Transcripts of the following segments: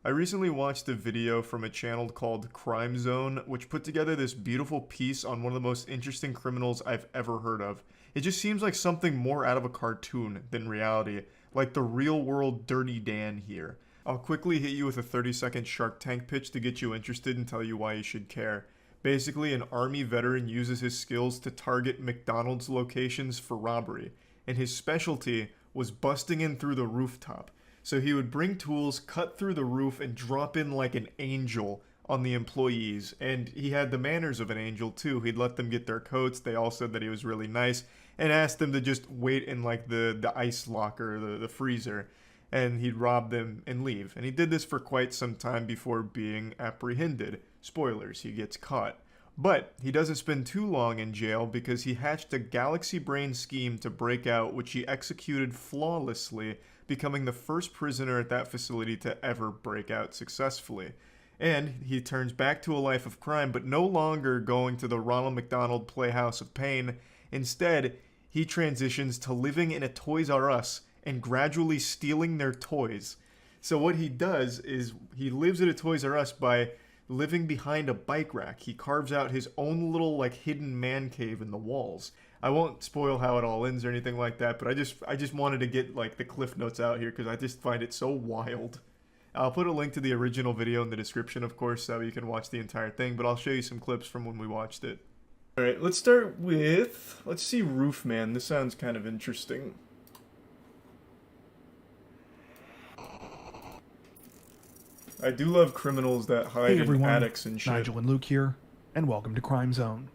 I recently watched a video from a channel called Crime Zone, which put together this beautiful piece on one of the most interesting criminals I've ever heard of. It just seems like something more out of a cartoon than reality, like the real world Dirty Dan here. I'll quickly hit you with a 30-second Shark Tank pitch to get you interested and tell you why you should care. Basically, an army veteran uses his skills to target McDonald's locations for robbery, and his specialty was busting in through the rooftop. So he would bring tools, cut through the roof, and drop in like an angel on the employees. And he had the manners of an angel too. He'd let them get their coats. They all said that he was really nice and asked them to just wait in like the ice locker, the freezer. And he'd rob them and leave. And he did this for quite some time before being apprehended. Spoilers, he gets caught. But he doesn't spend too long in jail because he hatched a galaxy brain scheme to break out, which he executed flawlessly, becoming the first prisoner at that facility to ever break out successfully. And he turns back to a life of crime, but no longer going to the Ronald McDonald Playhouse of Pain. Instead, he transitions to living in a Toys R Us and gradually stealing their toys. So what he does is he lives at a Toys R Us by living behind a bike rack. He carves out his own little like hidden man cave in the walls. I won't spoil how it all ends or anything like that, but I just wanted to get like the cliff notes out here because I just find it so wild. I'll put a link to the original video in the description, of course, so you can watch the entire thing, but I'll show you some clips from when we watched it. Alright, let's start with, let's see Roofman. This sounds kind of interesting. I do love criminals that hide in attics and shit. Nigel and Luke here, and welcome to Crime Zone.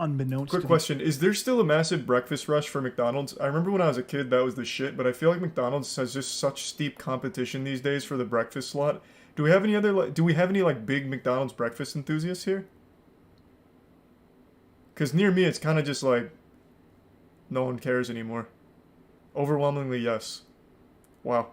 Unbeknownst Quick question, is there still a massive breakfast rush for McDonald's? I remember when I was a kid that was the shit, but I feel like McDonald's has just such steep competition these days for the breakfast slot. Do we have any like big McDonald's breakfast enthusiasts here? Cuz near me it's kind of just like no one cares anymore. Overwhelmingly yes. Wow.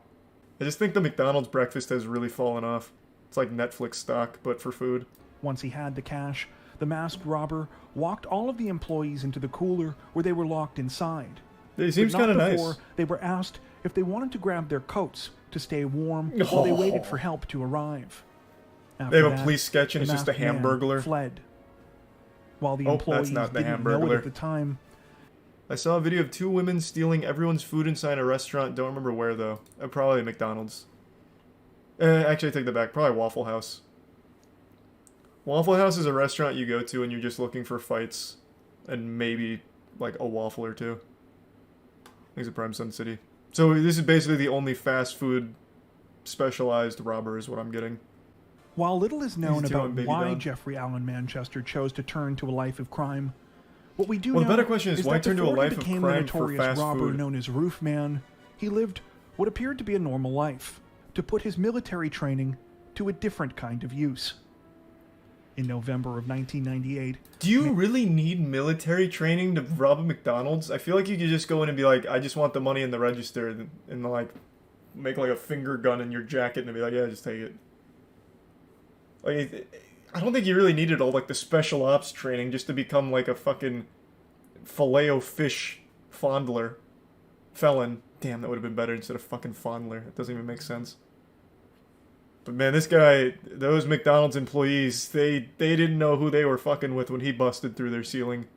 I just think the McDonald's breakfast has really fallen off. It's like Netflix stock, but for food. Once he had the cash, the masked robber walked all of the employees into the cooler where they were locked inside. It seems kind of nice. They were asked if they wanted to grab their coats to stay warm while they waited for help to arrive. They have a police sketch and it's just a Hamburglar. Fled. While the employees didn't know it at the time. I saw a video of two women stealing everyone's food inside a restaurant. Don't remember where, though. Probably McDonald's. Actually, I take that back. Probably Waffle House. Waffle House is a restaurant you go to and you're just looking for fights. And maybe, like, a waffle or two. I think it's Prime Sun City. So this is basically the only fast food specialized robber is what I'm getting. While little is known about why Jeffrey Allen Manchester chose to turn to a life of crime, what we do know the better question is why turn to a life of crime for fast robber food? Known as Roofman, he lived what appeared to be a normal life, to put his military training to a different kind of use. In November of 1998... Do you really need military training to rob a McDonald's? I feel like you could just go in and be like, I just want the money in the register, and like, make like a finger gun in your jacket and be like, yeah, just take it. Like, I don't think you really needed all like the special ops training just to become like a fucking Filet-O-Fish fondler. Felon. Damn, that would have been better instead of fucking fondler. It doesn't even make sense. But man, this guy, those McDonald's employees, they didn't know who they were fucking with when he busted through their ceiling.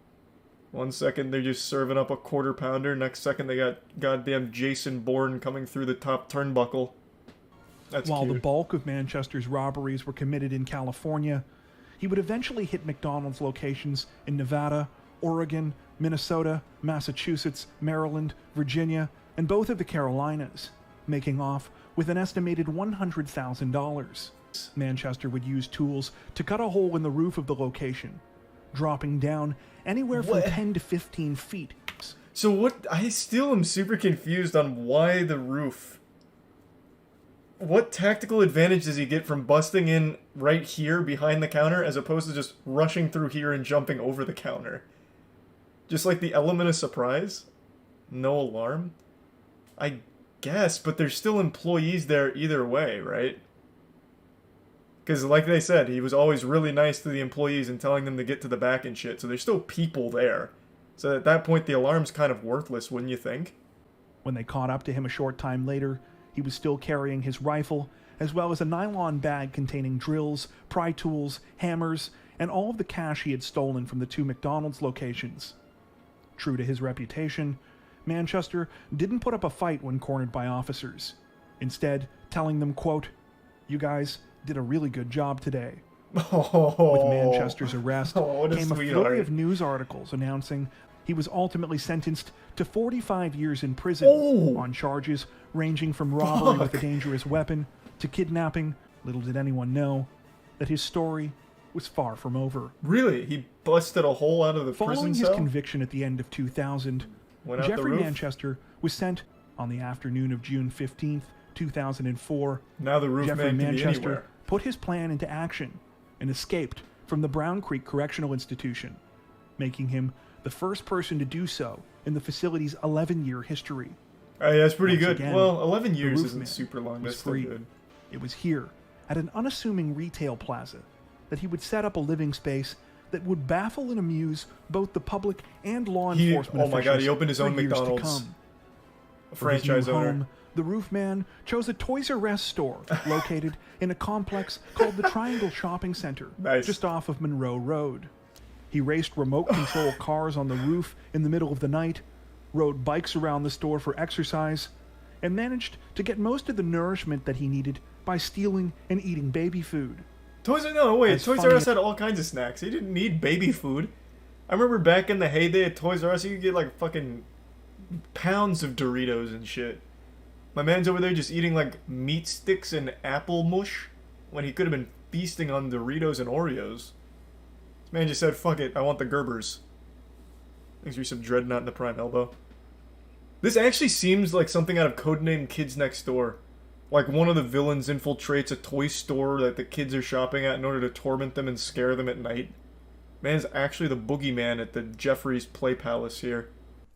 One second they're just serving up a quarter pounder, next second they got goddamn Jason Bourne coming through the top turnbuckle. That's While cute. the bulk of Manchester's robberies were committed in California, he would eventually hit McDonald's locations in Nevada, Oregon, Minnesota, Massachusetts, Maryland, Virginia, and both of the Carolinas, making off with an estimated $100,000. Manchester would use tools to cut a hole in the roof of the location, dropping down anywhere from 10 to 15 feet. So what? I still am super confused on why the roof. What tactical advantage does he get from busting in right here behind the counter as opposed to just rushing through here and jumping over the counter? Just like the element of surprise? No alarm? I guess, but there's still employees there either way, right? Because like they said, he was always really nice to the employees and telling them to get to the back and shit, so there's still people there. So at that point, the alarm's kind of worthless, wouldn't you think? When they caught up to him a short time later, he was still carrying his rifle, as well as a nylon bag containing drills, pry tools, hammers, and all of the cash he had stolen from the 2 McDonald's locations. True to his reputation, Manchester didn't put up a fight when cornered by officers, instead telling them, quote, "You guys did a really good job today." With Manchester's arrest came a flurry of news articles announcing he was ultimately sentenced to 45 years in prison on charges ranging from robbery with a dangerous weapon to kidnapping. Little did anyone know that his story was far from over. Really? He busted a hole out of the prison cell? Following his conviction at the end of 2000, Jeffrey Manchester was sent on the afternoon of June 15th, 2004. Now the roof Jeffrey man can be Manchester anywhere. put his plan into action and escaped from the Brown Creek Correctional Institution, making him the first person to do so in the facility's 11-year history. Hey, that's pretty good. Again, well, 11 the years roof isn't man super long. was That's still free. good. It was here, at an unassuming retail plaza, that he would set up a living space that would baffle and amuse both the public and law enforcement oh my god, he opened his own for years to McDonald's. come. A For his franchise new owner. home, the roof man chose a Toys R Us store located in a complex called the Triangle Shopping Center, Nice. just off of Monroe Road. He raced remote control cars on the roof in the middle of the night, rode bikes around the store for exercise, and managed to get most of the nourishment that he needed by stealing and eating baby food. Toys R Us had all kinds of snacks. He didn't need baby food. I remember back in the heyday at Toys R Us, you could get like fucking pounds of Doritos and shit. My man's over there just eating like meat sticks and apple mush when he could have been feasting on Doritos and Oreos. This man just said, fuck it, I want the Gerbers. Thanks for some Dreadnought in the prime elbow. This actually seems like something out of Codename Kids Next Door. Like one of the villains infiltrates a toy store that the kids are shopping at in order to torment them and scare them at night. Man's actually the boogeyman at the Jeffrey's Play Palace here.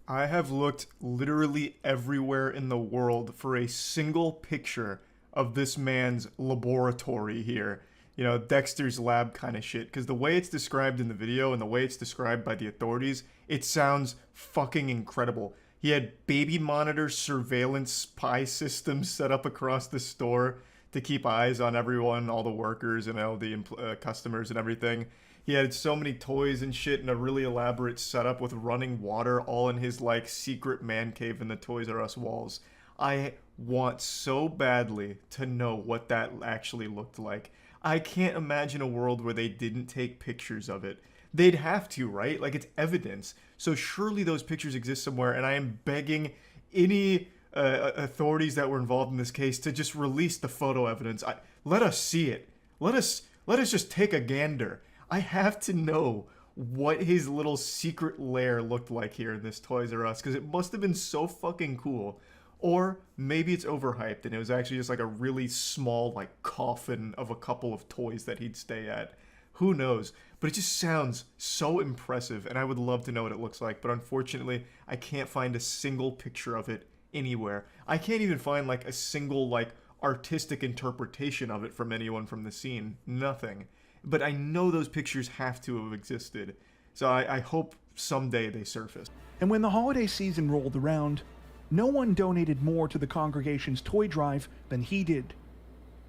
I have looked literally everywhere in the world for a single picture of this man's laboratory here. You know, Dexter's lab kind of shit. Because the way it's described in the video and the way it's described by the authorities, it sounds fucking incredible. He had baby monitor surveillance spy systems set up across the store to keep eyes on everyone, all the workers and all the customers and everything. He had so many toys and shit and a really elaborate setup with running water all in his like secret man cave in the Toys R Us walls. I want so badly to know what that actually looked like. I can't imagine a world where they didn't take pictures of it. They'd have to, right? Like, it's evidence. So surely those pictures exist somewhere, and I am begging any authorities that were involved in this case to just release the photo evidence. Let us see it. Let us just take a gander. I have to know what his little secret lair looked like here in this Toys R Us, because it must have been so fucking cool. Or maybe it's overhyped, and it was actually just like a really small, like, coffin of a couple of toys that he'd stay at. Who knows? But it just sounds so impressive, and I would love to know what it looks like. But unfortunately, I can't find a single picture of it anywhere. I can't even find, like, a single, like, artistic interpretation of it from anyone from the scene. Nothing. But I know those pictures have to have existed. So I hope someday they surface. And when the holiday season rolled around, no one donated more to the congregation's toy drive than he did.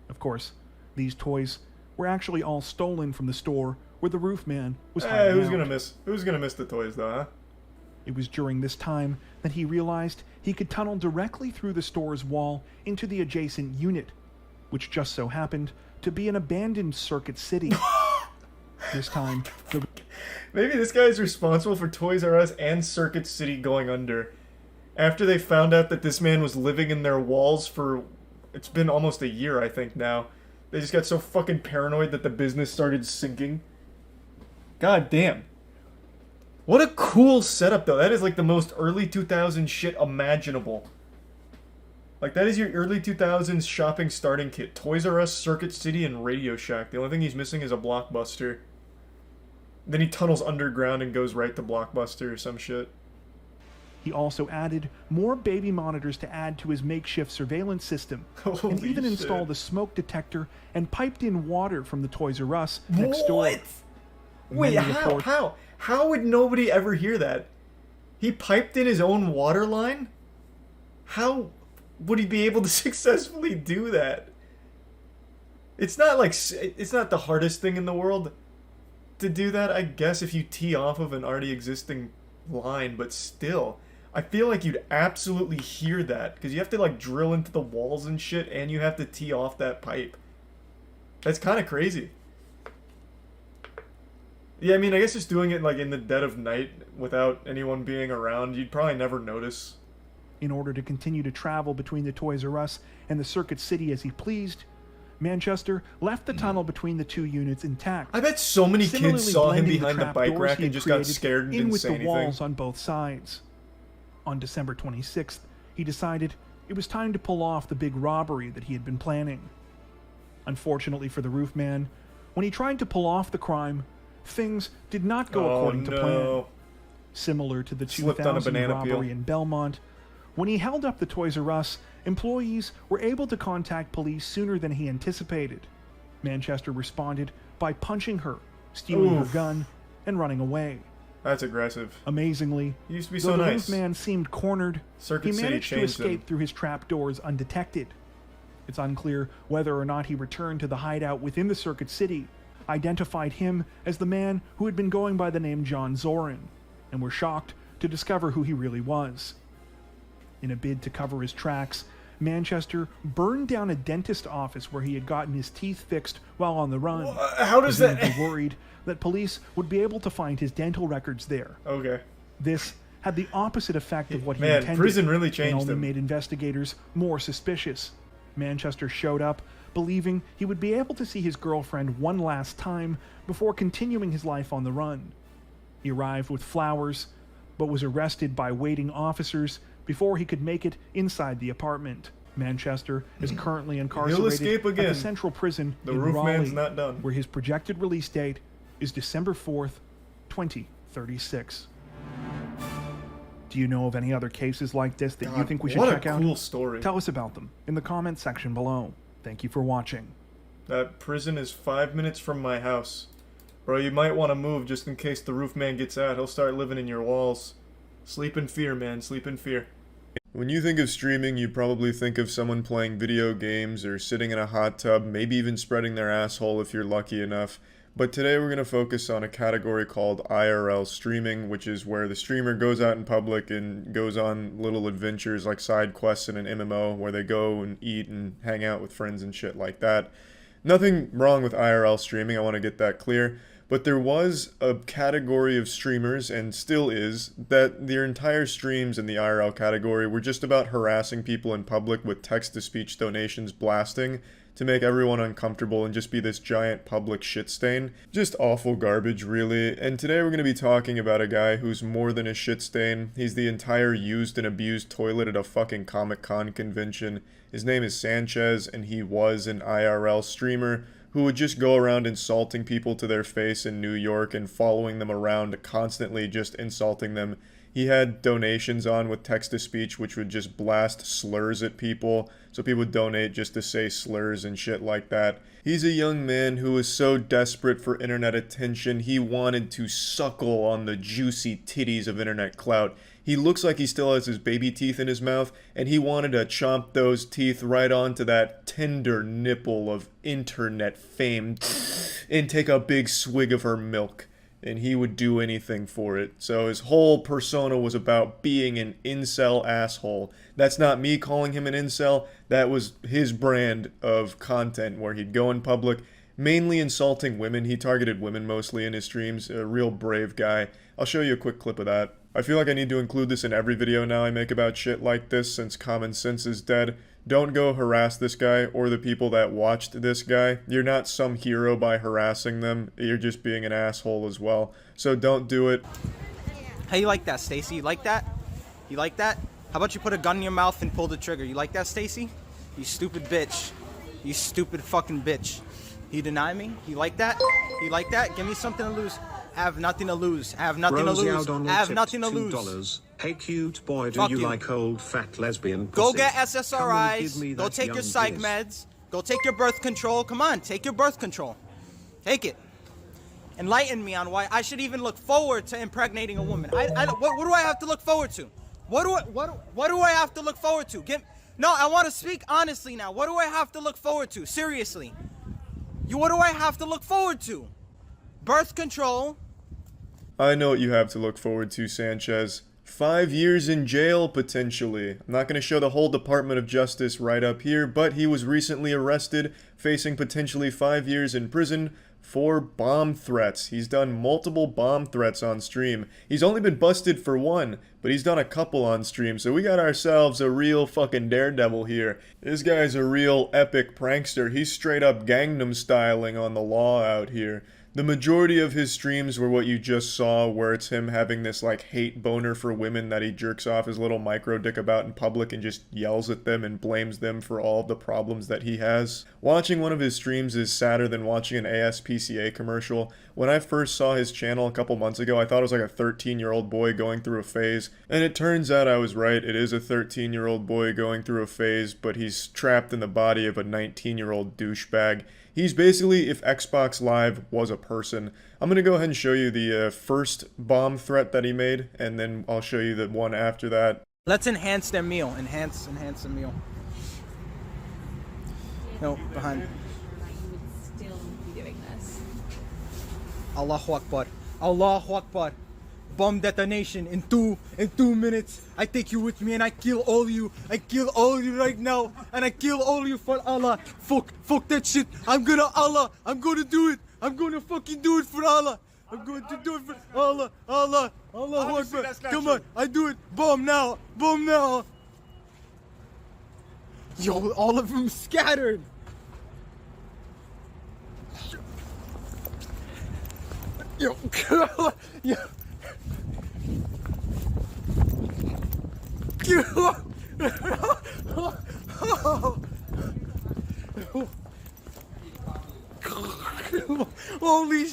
Of course, these toys were actually all stolen from the store where the roof man was hiding who's out. gonna miss the toys though, huh? It was during this time that he realized he could tunnel directly through the store's wall into the adjacent unit, which just so happened to be an abandoned Circuit City. This time, Maybe this guy is responsible for Toys R Us and Circuit City going under. After they found out that this man was living in their walls for... It's been almost a year, I think, now. They just got so fucking paranoid that the business started sinking. God damn. What a cool setup, though. That is like the most early 2000s shit imaginable. Like, that is your early 2000s shopping starting kit. Toys R Us, Circuit City, and Radio Shack. The only thing he's missing is a Blockbuster. Then he tunnels underground and goes right to Blockbuster or some shit. he also added more baby monitors to add to his makeshift surveillance system, and Holy even shit. installed a smoke detector and piped in water from the Toys R Us next door. What? Wait, Many report- How would nobody ever hear that? He piped in his own water line? How would he be able to successfully do that? It's not like it's not the hardest thing in the world to do that, I guess, if you tee off of an already existing line, but still, I feel like you'd absolutely hear that because you have to like drill into the walls and shit, and you have to tee off that pipe. That's kind of crazy. Yeah, I mean, I guess just doing it like in the dead of night without anyone being around, you'd probably never notice. In order to continue to travel between the Toys R Us and the Circuit City as he pleased, Manchester left the tunnel between the two units intact. I bet so many Similarly kids saw him blending behind the trap bike doors rack he and had just got created scared and in didn't with say the anything. walls on both sides. On December 26th, he decided it was time to pull off the big robbery that he had been planning. Unfortunately for the roofman, when he tried to pull off the crime, things did not go according to plan. Similar to the Slipped on a 2000 banana robbery peel. in Belmont, when he held up the Toys R Us, employees were able to contact police sooner than he anticipated. Manchester responded by punching her, stealing her Oof. gun, and running away. That's aggressive. Amazingly, He used to be though so the nice. roofman seemed cornered, Circuit he City managed to changed him. escape through his trapdoors undetected. It's unclear whether or not he returned to the hideout within the Circuit City, identified him as the man who had been going by the name John Zorin, and were shocked to discover who he really was. In a bid to cover his tracks, Manchester burned down a dentist office where he had gotten his teeth fixed while on the run. How does that... Presumably worried that police would be able to find his dental records there. Okay. This had the opposite effect of what he Man, intended. prison really and changed only him. made investigators more suspicious. Manchester showed up, believing he would be able to see his girlfriend one last time before continuing his life on the run. He arrived with flowers, but was arrested by waiting officers before he could make it inside the apartment. Manchester is currently incarcerated escape at again. the Central Prison The in roof Raleigh, man's not done. where his projected release date is December 4th, 2036. Do you know of any other cases like this that you God, think we should what check a out? cool story. Tell us about them in the comments section below. Thank you for watching. That prison is 5 minutes from my house. Bro, you might want to move just in case the roof man gets out. He'll start living in your walls. Sleep in fear, man. Sleep in fear. When you think of streaming, you probably think of someone playing video games or sitting in a hot tub, maybe even spreading their asshole if you're lucky enough. But today we're going to focus on a category called IRL streaming, which is where the streamer goes out in public and goes on little adventures like side quests in an MMO where they go and eat and hang out with friends and shit like that. Nothing wrong with IRL streaming, I want to get that clear. But there was a category of streamers, and still is, that their entire streams in the IRL category were just about harassing people in public with text-to-speech donations blasting to make everyone uncomfortable and just be this giant public shit stain. Just awful garbage, really. And today we're going to be talking about a guy who's more than a shit stain. He's the entire used and abused toilet at a fucking Comic-Con convention. His name is Sanchez, and he was an IRL streamer who would just go around insulting people to their face in New York and following them around, constantly just insulting them. He had donations on with text-to-speech, which would just blast slurs at people, so people would donate just to say slurs and shit like that. He's a young man who was so desperate for internet attention, he wanted to suckle on the juicy titties of internet clout. He looks like he still has his baby teeth in his mouth, and he wanted to chomp those teeth right onto that tender nipple of internet fame and take a big swig of her milk. And he would do anything for it. So his whole persona was about being an incel asshole. That's not me calling him an incel. That was his brand of content where he'd go in public, mainly insulting women. He targeted women mostly in his streams. A real brave guy. I'll show you a quick clip of that. I feel like I need to include this in every video now I make about shit like this since common sense is dead. Don't go harass this guy or the people that watched this guy. You're not some hero by harassing them. You're just being an asshole as well. So don't do it. How you like that, Stacy? You like that? You like that? How about you put a gun in your mouth and pull the trigger? You like that, Stacy? You stupid bitch. You stupid fucking bitch. You deny me? You like that? You like that? Give me something to lose. I have nothing to lose. I have nothing to lose. I have nothing to lose. $2. Hey cute boy, do Fuck you you. like old fat lesbian Go pussy? get Come and give SSRIs. me Go that take your young psych jizz. meds. Go take your birth control. Come on, take your birth control. Take it. Enlighten me on why I should even look forward to impregnating a woman. What do I have to look forward to? What do I have to look forward to? No, I want to speak honestly now. What do I have to look forward to? Seriously. What do I have to look forward to? Birth control. I know what you have to look forward to, Sanchez. 5 years in jail, potentially. I'm not going to show the whole Department of Justice right up here, but he was recently arrested, facing potentially 5 years in prison for bomb threats. He's done multiple bomb threats on stream. He's only been busted for one, but he's done a couple on stream, so we got ourselves a real fucking daredevil here. This guy's a real epic prankster. He's straight up Gangnam styling on the law out here. The majority of his streams were what you just saw, where it's him having this like hate boner for women that he jerks off his little micro dick about in public and just yells at them and blames them for all of the problems that he has. Watching one of his streams is sadder than watching an ASPCA commercial. When I first saw his channel a couple months ago, I thought it was like a 13-year-old boy going through a phase, and it turns out I was right. It is a 13-year-old boy going through a phase, but he's trapped in the body of a 19-year-old douchebag. He's basically if Xbox Live was a person. I'm going to go ahead and show you the first bomb threat that he made, and then I'll show you the one after that. Let's enhance their meal. Enhance the meal. No, behind. You would still be doing this. Allahu Akbar. Allahu Akbar. Bomb detonation in two minutes. I take you with me and I kill all of you. I kill all of you right now. And I kill all of you for Allah. Fuck that shit. I'm gonna do it. I'm gonna fucking do it for Allah. I'm going to do it for Allah. Allahu Akbar. Come on, I do it. Bomb now. Yo, all of them scattered. Yo, yo. Holy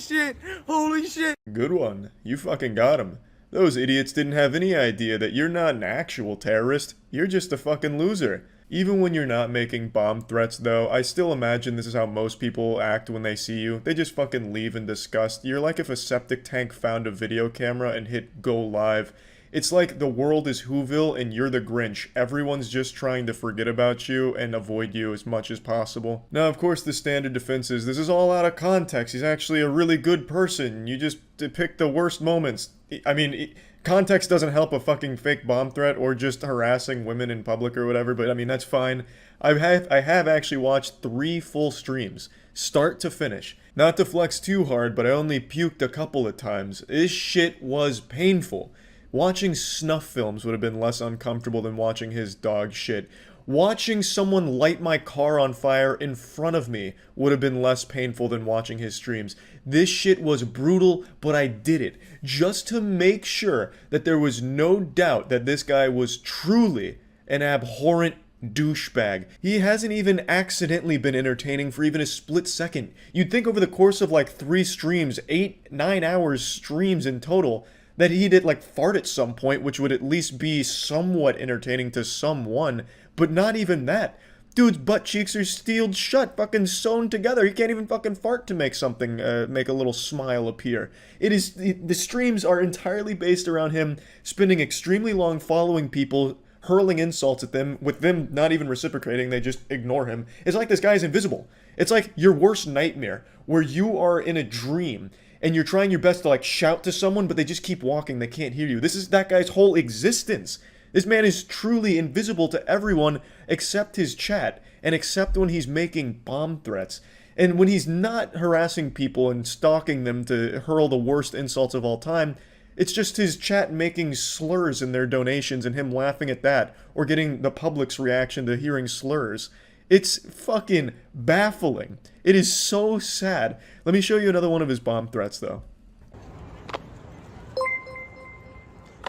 shit. Good one. You fucking got him. Those idiots didn't have any idea that you're not an actual terrorist. You're just a fucking loser. Even when you're not making bomb threats, though, I still imagine this is how most people act when they see you. They just fucking leave in disgust. You're like if a septic tank found a video camera and hit go live. It's like the world is Whoville and you're the Grinch. Everyone's just trying to forget about you and avoid you as much as possible. Now, of course, the standard defense is this is all out of context. He's actually a really good person. You just depict the worst moments. I mean, context doesn't help a fucking fake bomb threat or just harassing women in public or whatever, but I mean, that's fine. I have actually watched 3 full streams, start to finish. Not to flex too hard, but I only puked a couple of times. This shit was painful. Watching snuff films would have been less uncomfortable than watching his dog shit. Watching someone light my car on fire in front of me would have been less painful than watching his streams. This shit was brutal, but I did it just to make sure that there was no doubt that this guy was truly an abhorrent douchebag. He hasn't even accidentally been entertaining for even a split second. You'd think over the course of like 3 streams, 8-9 hours streams in total, that he did like fart at some point, which would at least be somewhat entertaining to someone, but not even that. Dude's butt cheeks are sealed shut, fucking sewn together. He can't even fucking fart to make something, make a little smile appear. The streams are entirely based around him spending extremely long following people, hurling insults at them, with them not even reciprocating, they just ignore him. It's like this guy's invisible. It's like your worst nightmare, where you are in a dream, and you're trying your best to like shout to someone, but they just keep walking, they can't hear you. This is that guy's whole existence. This man is truly invisible to everyone except his chat, and except when he's making bomb threats. And when he's not harassing people and stalking them to hurl the worst insults of all time, it's just his chat making slurs in their donations and him laughing at that, or getting the public's reaction to hearing slurs. It's fucking baffling. It is so sad. Let me show you another one of his bomb threats, though.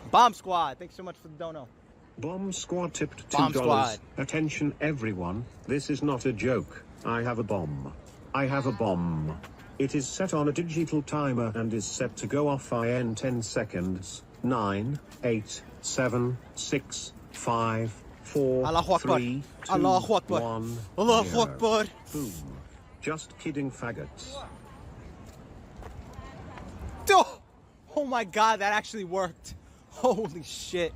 Bomb Squad, thanks so much for the dono. Bomb Squad tipped $2. Bomb Squad. Attention everyone, this is not a joke. I have a bomb. I have a bomb. It is set on a digital timer and is set to go off in 10 seconds. 9, 8, 7, 6, 5, 4, Allahu Akbar. 3, 2, Allahu Akbar. 1, Allahu 0. Akbar. Boom. Just kidding, faggots. Oh my god, that actually worked. Holy shit.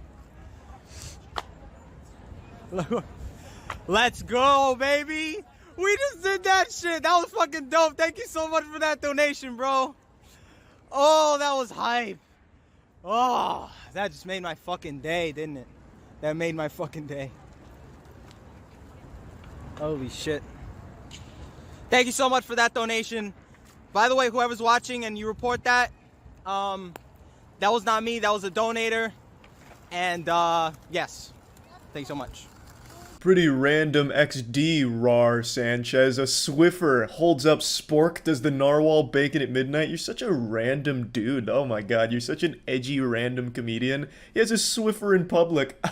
Let's go, baby. We just did that shit. That was fucking dope. Thank you so much for that donation, bro. Oh, that was hype. Oh, that just made my fucking day, didn't it? That made my fucking day. Holy shit. Thank you so much for that donation. By the way, whoever's watching and you report that, that was not me. That was a donator. And yes, thank you so much. Pretty random XD, Rar Sanchez. A Swiffer holds up Spork, does the narwhal bacon at midnight. You're such a random dude. Oh my god, you're such an edgy random comedian. He has a Swiffer in public.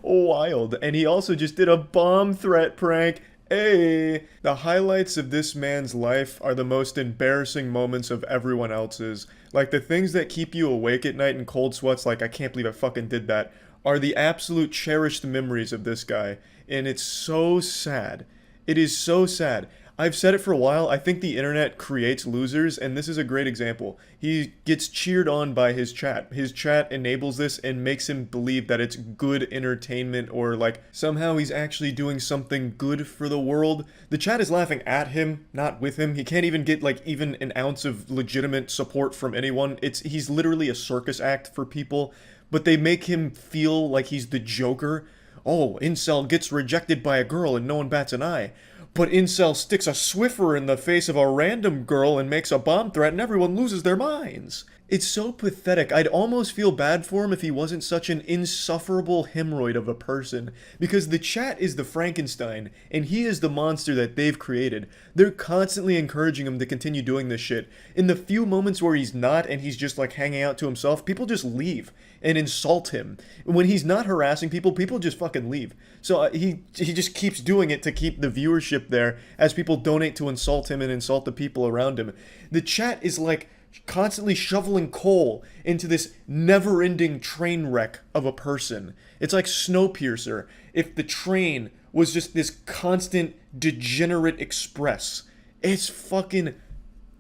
Wild. And he also just did a bomb threat prank. Hey! The highlights of this man's life are the most embarrassing moments of everyone else's. Like the things that keep you awake at night in cold sweats, like I can't believe I fucking did that, are the absolute cherished memories of this guy. And it's so sad. It is so sad. I've said it for a while, I think the internet creates losers, and this is a great example. He gets cheered on by his chat. His chat enables this and makes him believe that it's good entertainment, or like somehow he's actually doing something good for the world. The chat is laughing at him, not with him. He can't even get like even an ounce of legitimate support from anyone. He's literally a circus act for people, but they make him feel like he's the Joker. Oh, incel gets rejected by a girl and no one bats an eye. But incel sticks a Swiffer in the face of a random girl and makes a bomb threat and everyone loses their minds. It's so pathetic. I'd almost feel bad for him if he wasn't such an insufferable hemorrhoid of a person. Because the chat is the Frankenstein, and he is the monster that they've created. They're constantly encouraging him to continue doing this shit. In the few moments where he's not and he's just like hanging out to himself, people just leave and insult him. When he's not harassing people, people just fucking leave. So he just keeps doing it to keep the viewership there as people donate to insult him and insult the people around him. The chat is like constantly shoveling coal into this never-ending train wreck of a person. It's like Snowpiercer if the train was just this constant degenerate express. It's fucking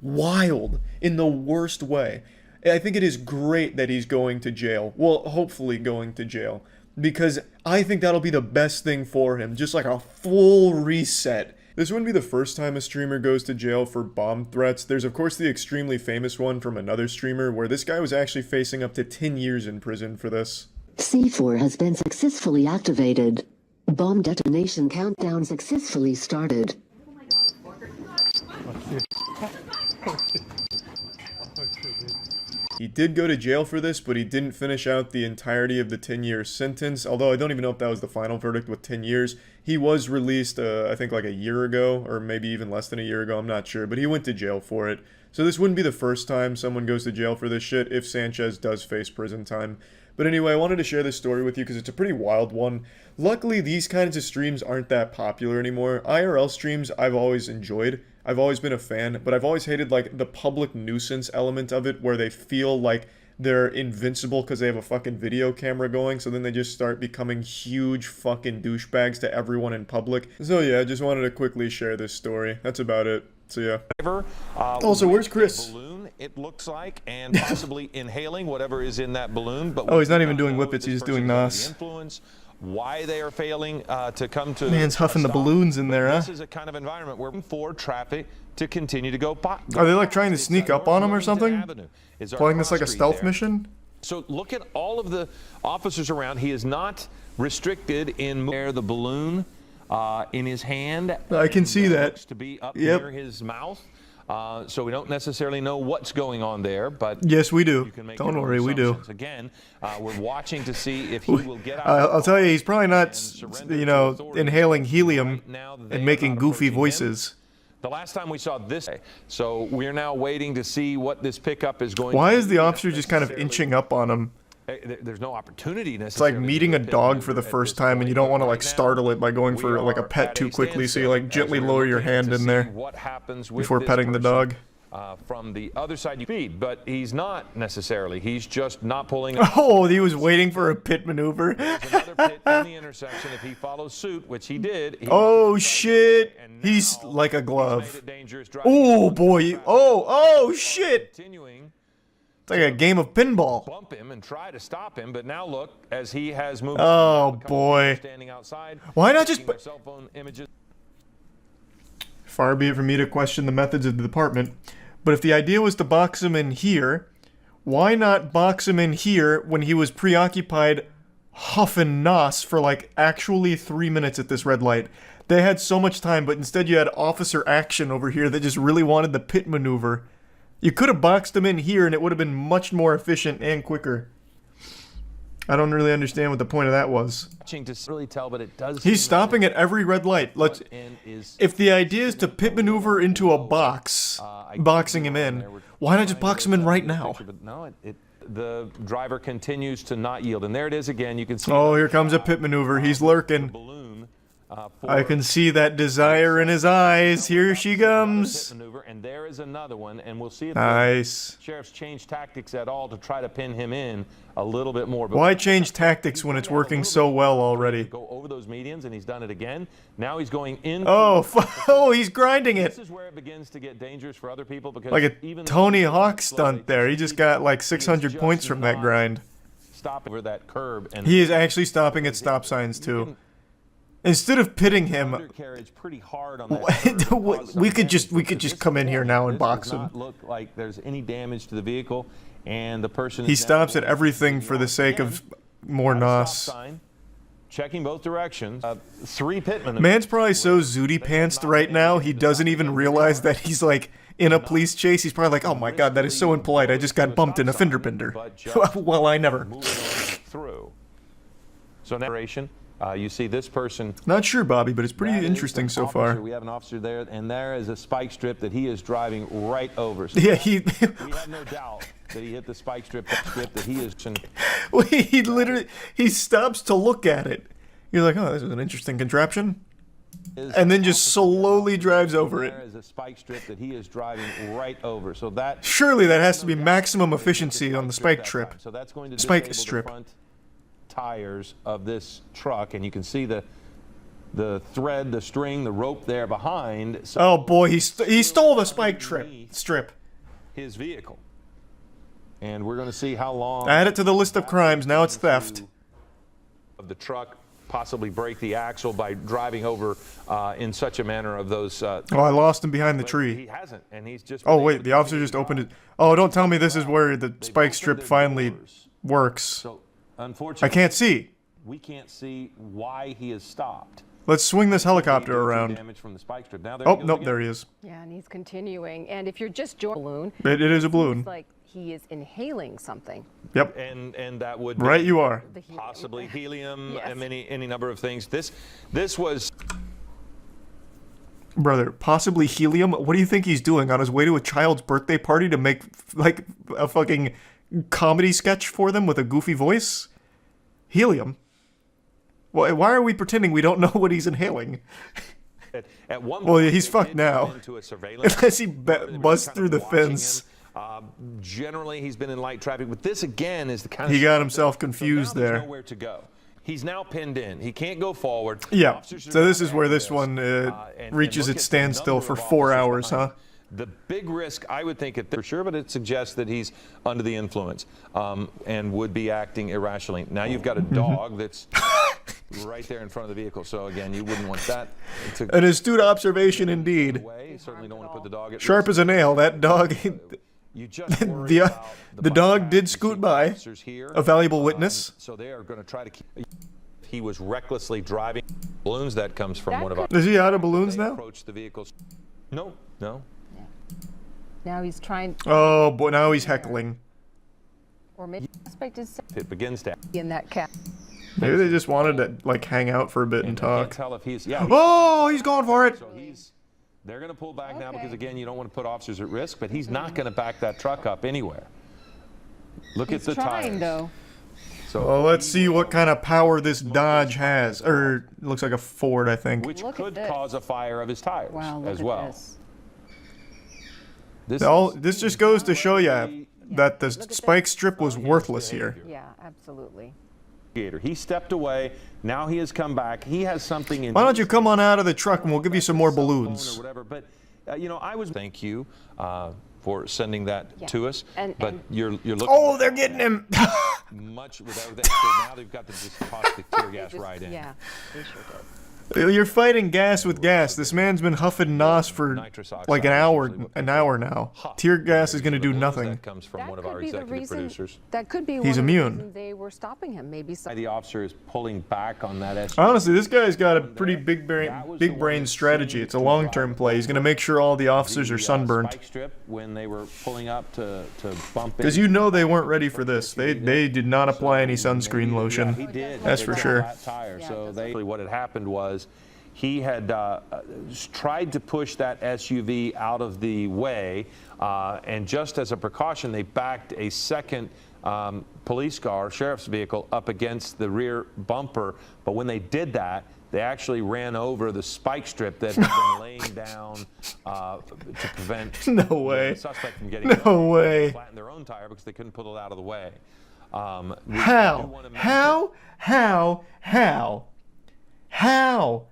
wild in the worst way. I think it is great that he's going to jail. Well, hopefully going to jail. Because I think that'll be the best thing for him. Just like a full reset. This wouldn't be the first time a streamer goes to jail for bomb threats. There's of course the extremely famous one from another streamer where this guy was actually facing up to 10 years in prison for this. C4 has been successfully activated. Bomb detonation countdown successfully started. He did go to jail for this, but he didn't finish out the entirety of the 10-year sentence, although I don't even know if that was the final verdict with 10 years. He was released, I think like a year ago, or maybe even less than a year ago, I'm not sure, but he went to jail for it. So this wouldn't be the first time someone goes to jail for this shit if Sanchez does face prison time. But anyway, I wanted to share this story with you because it's a pretty wild one. Luckily, these kinds of streams aren't that popular anymore. IRL streams I've always enjoyed. I've always been a fan, but I've always hated like the public nuisance element of it where they feel like they're invincible because they have a fucking video camera going, so then they just start becoming huge fucking douchebags to everyone in public. So yeah, I just wanted to quickly share this story. That's about it. So yeah. Also, where's Chris? Balloon, it looks like, and possibly inhaling whatever is in that balloon. But oh, he's not even doing whippets, he's just doing NOS. Influence, why they are failing to come to. Man's huffing the balloons in there, huh? This is a kind of environment where for traffic to continue to go by. Are they like trying to sneak up on him or something? Playing this like a stealth mission? So look at all of the officers around. He is not restricted in the balloon in his hand. I can see that. To be up near his mouth. So we don't necessarily know what's going on there, but yes, we do. Don't worry, we do. Again, we're watching to see if he will get out. I'll tell you, he's probably not, you know, inhaling helium and making goofy voices. The last time we saw this, so we're now waiting to see what this pickup is going. Why is the officer just kind of inching up on him? There's no opportunity necessarily. It's like meeting a dog for the first time and you don't want to like startle it by going for like a pet too quickly, so you like gently lower your hand in there before petting the dog. From the other side you feed, but he's not necessarily. He's just not pulling. Oh, he was waiting for a pit maneuver. There's another pit in the intersection. If he follows suit, which he did. Oh shit! He's like a glove. Oh boy! Oh shit! Continuing. It's like a game of pinball. Bump him and try to stop him, but now look as he has moved. Oh boy! Standing outside. Why not just? Cell phone images. Far be it from me to question the methods of the department. But if the idea was to box him in here, why not box him in here when he was preoccupied huffing nos for like actually 3 minutes at this red light? They had so much time, but instead you had officer action over here that just really wanted the pit maneuver. You could have boxed him in here and it would have been much more efficient and quicker. I don't really understand what the point of that was. To really tell, but it does. He's stopping at every red light. If the idea is to pit maneuver into a box, boxing him in, why not just box him in right now? But no, the driver continues to not yield, and there it is again. You can see. Oh, here comes a pit maneuver. He's lurking. I can see that desire in his eyes. Here she comes. And there is another one, and we'll see if nice. The sheriff's changed tactics at all to try to pin him in a little bit more. But why change tactics when it's working so well already? Go over those medians, and he's done it again. Now he's going in. Oh, oh, he's grinding it. This is where it begins to get dangerous for other people because like a Tony Hawk stunt there. He just got like 600 points from that grind. Stop over that curb, and he is actually stopping at stop signs too. Instead of pitting him, we could just come in here now and box him. Look like there's any damage to the vehicle, and the person. He stops at everything for the sake of more nos. Checking both directions. 3 pitmen. Man's probably so zooty pantsed right now he doesn't even realize that he's like in a police chase. He's probably like, "Oh my god, that is so impolite. I just got bumped in a fender bender." Well, I never. Through. So narration. You see this person. Not sure, Bobby, but it's pretty interesting so far. We have an officer there, and there is a spike strip that he is driving right over. So yeah, we have no doubt that he hit the spike strip that he is. Well, he literally stops to look at it. You're like, oh, this is an interesting contraption, and then just slowly drives over it. There is a spike strip that he is driving right over. So that surely that has to be maximum efficiency on the spike strip. So that's going to spike strip. Tires of this truck, and you can see the thread, the string, the rope there behind. So oh boy, he stole the spike strip. His vehicle, and we're going to see how long. Add it to the list of crimes. Now it's theft. Of the truck, possibly break the axle by driving over in such a manner of those. Oh, I lost him behind the tree. He hasn't, and he's just. Oh wait, the officer just opened it. Oh, don't tell me this is where the spike strip finally works. So, unfortunately, I can't see. We can't see why he has stopped. Let's swing this helicopter around. Damage from the spike strip. Now oh, nope, there he is. Yeah, and he's continuing. And if you're just joining a balloon, it is a balloon. It's like he is inhaling something. Yep. And that would right, you are. Possibly helium, yes. And any number of things. This was. Brother, possibly helium? What do you think he's doing on his way to a child's birthday party to make like a fucking comedy sketch for them with a goofy voice? Helium? Why are we pretending we don't know what he's inhaling? At one well, he's fucked now. Unless he busts through the fence. Generally, he's been in light traffic, but this again is the kind of. He got himself confused there. Nowhere to go. He's now pinned in. He can't go forward. Yeah. So this is where this one reaches its standstill for 4 hours, huh? The big risk, I would think, for sure, but it suggests that he's under the influence and would be acting irrationally. Now you've got a dog that's right there in front of the vehicle. So again, you wouldn't want that. An astute observation indeed. You certainly don't want to put the dog at sharp as a nail. That dog. You just the dog did scoot by. A valuable witness. So they are going to try to keep. He was recklessly driving balloons. That comes from one of our. Is he out of balloons now? Approach the vehicles. No. Now he's trying. Oh boy! Now he's heckling. Or maybe suspect is it begins to in that cat. Maybe they just wanted to like hang out for a bit and talk. Can't tell if he's oh, he's going for it. So they're going to pull back now because again, you don't want to put officers at risk. But he's not going to back that truck up anywhere. Look at the tires. Though. So well, let's see what kind of power this Dodge has. Or it looks like a Ford, I think. Which could cause a fire of his tires as well. This just goes to show you that the spike strip was worthless here. Yeah, absolutely. He stepped away. Now he has come back. He has something in. Why don't you come on out of the truck and we'll give you some more balloons? Or whatever. But I was. Thank you for sending that to us. But you're looking. Oh, they're getting him. Much without that. So now they've got the just caustic tear gas right in. Yeah, they sure did. You're fighting gas with gas. This man's been huffing NOS for Nitrous oxide like an is hour usually what now. Tear gas is going to do nothing. That comes from That one of could our be the executive reason. producers. That could be He's one of the immune. reasons they were stopping him. Maybe some. The officer is pulling back on that SUV. Honestly, this guy's got a pretty big brain strategy. It's a long-term play. He's going to make sure all the officers are sunburned. Spike strip when they were pulling up to bump in. Because you know they weren't ready for this. They did not apply any sunscreen He lotion. did. That's for sure. Flat tire. So what had happened was he had tried to push that SUV out of the way, and just as a precaution, they backed a second police car, sheriff's vehicle, up against the rear bumper. But when they did that, they actually ran over the spike strip that had been laying down to prevent No way. the suspect from getting No way. flatten their own tire because they couldn't pull it out of the way. How?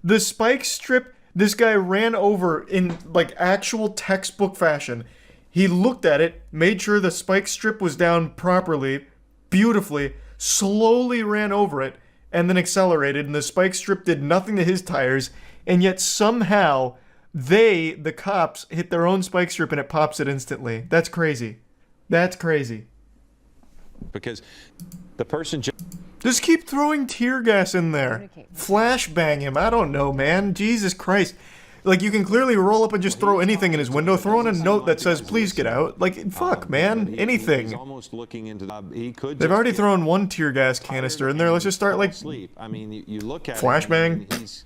The spike strip this guy ran over in like actual textbook fashion. He looked at it, made sure the spike strip was down properly, beautifully, slowly ran over it, and then accelerated, and the spike strip did nothing to his tires, and yet somehow the cops, hit their own spike strip and it pops it instantly. That's crazy. That's crazy. Because the person Just keep throwing tear gas in there. Flashbang him. I don't know, man. Jesus Christ. Like, you can clearly roll up and just throw anything in his window. Throw in a note that says, please get out. Like, fuck, man. Anything. He's almost looking into he could. They've already thrown one tear gas canister in there. Let's just start, like, sleep. I mean, you look at flashbang.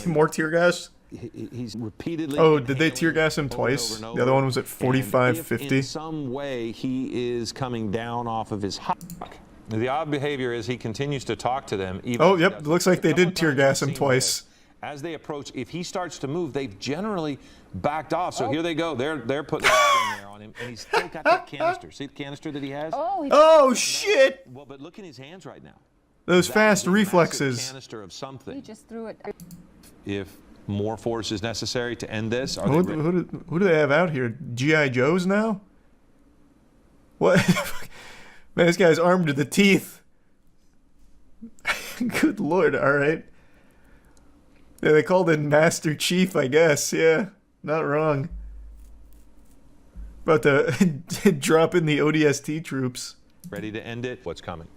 More tear gas. He's repeatedly. Oh, did they tear gas him twice? The other one was at 45, 50. In some way, he is coming down off of his hawk. The odd behavior is he continues to talk to them. Even Oh, yep. Looks like they did tear gas him twice. As they approach, if he starts to move, they've generally backed off. So here they go. They're putting it in there on him, and he's still got that canister. See the canister that he has? Oh, shit! Well, but look in his hands right now. Those That fast is a massive reflexes. Canister of something. He just threw it. If more force is necessary to end this, are Who, they who do they have out here? G.I. Joes now? What? Man, this guy's armed to the teeth. Good lord, alright. Yeah, they called him Master Chief, I guess. Yeah, not wrong. About to drop in the ODST troops. ready to end it? What's coming?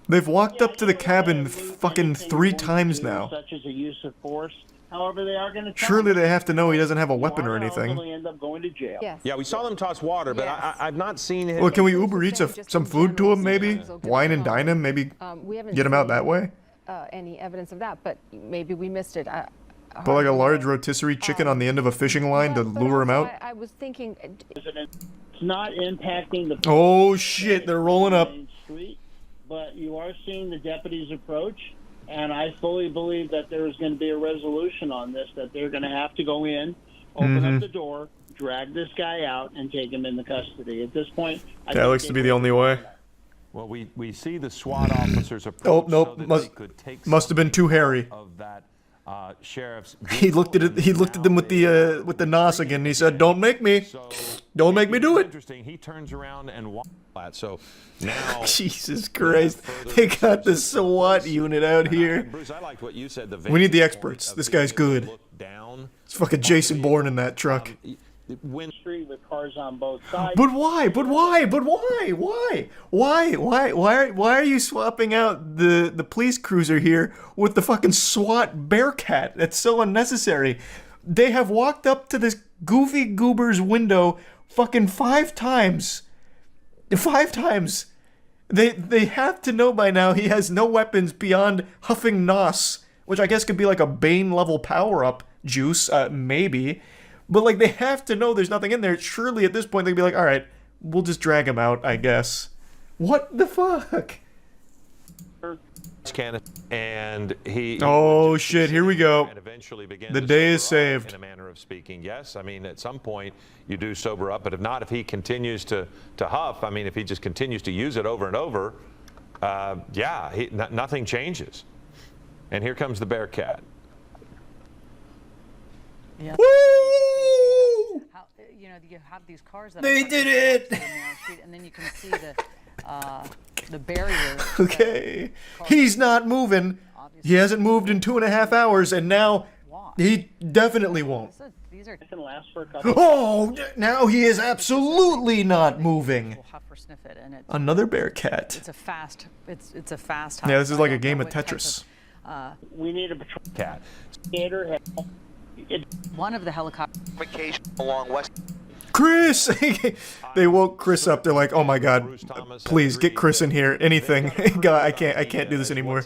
They've walked up to the cabin fucking 3 times now. Such as a use of force. However, they are going to. Surely they have to know he doesn't have a weapon or anything. Ultimately end up going to jail. Yes. Yeah, we saw them toss water, but Yes. I've not seen him. Well, can we Uber Eats some food to him, maybe? Just Wine and dine him, maybe? We haven't Get him out seen, that way? Any evidence of that, but maybe we missed it. Put like a large rotisserie chicken on the end of a fishing line to Yes, but lure him also out? I was thinking, It's not impacting the. Oh shit, they're rolling up. main street, but you are seeing the deputies approach, and I fully believe that there is going to be a resolution on this. That they're going to have to go in, open up the door, drag this guy out, and take him into custody. At this point, That looks to be the only way. Well, we see the SWAT officers approach. Oh, nope, so that must- they could take Must have been too hairy. of that sheriff's. He looked at it. He looked at them with the nos again. And he said, "Don't make me. So Don't make me do it." Interesting. He turns around and walks flat. So now. Jesus Christ! They got the SWAT unit out here. Bruce, I liked what you said. We need the vantage experts. point of This being guy's able to good. look down. It's fucking Jason Bourne in that truck. When street with cars on both sides. But why? But why? But why? Why are you swapping out the police cruiser here with the fucking SWAT Bearcat? That's so unnecessary. They have walked up to this goofy goober's window fucking 5 times. 5 times. They have to know by now he has no weapons beyond huffing nos, which I guess could be like a Bane level power up juice, maybe. But like they have to know there's nothing in there. Surely at this point they'd be like, all right, we'll just drag him out, I guess. What the fuck? and he. Oh shit! Here we go. And eventually began The to day is sober up, saved. In a manner of speaking, yes. I mean, at some point you do sober up, but if not, if he continues to huff, I mean, if he just continues to use it over and over, yeah, nothing changes. And here comes the Bearcat. Yeah. Woo! How, you know, you have these cars that They are did it! on the street, and then you can see the barrier. Okay. He's not moving. He hasn't moved in 2.5 hours, and now he definitely won't. These are Can last for a couple. Oh, now he is absolutely not moving. huff or sniff it, and Another bear cat. it's a fast. It's a fast. Yeah, this is like a I don't game know of what type Tetris. We need a patrol Cat. gator. One of the helicopters. Along West. Chris! They woke Chris up. They're like, "Oh my God, please get Chris in here. Anything. God, I can't do this anymore.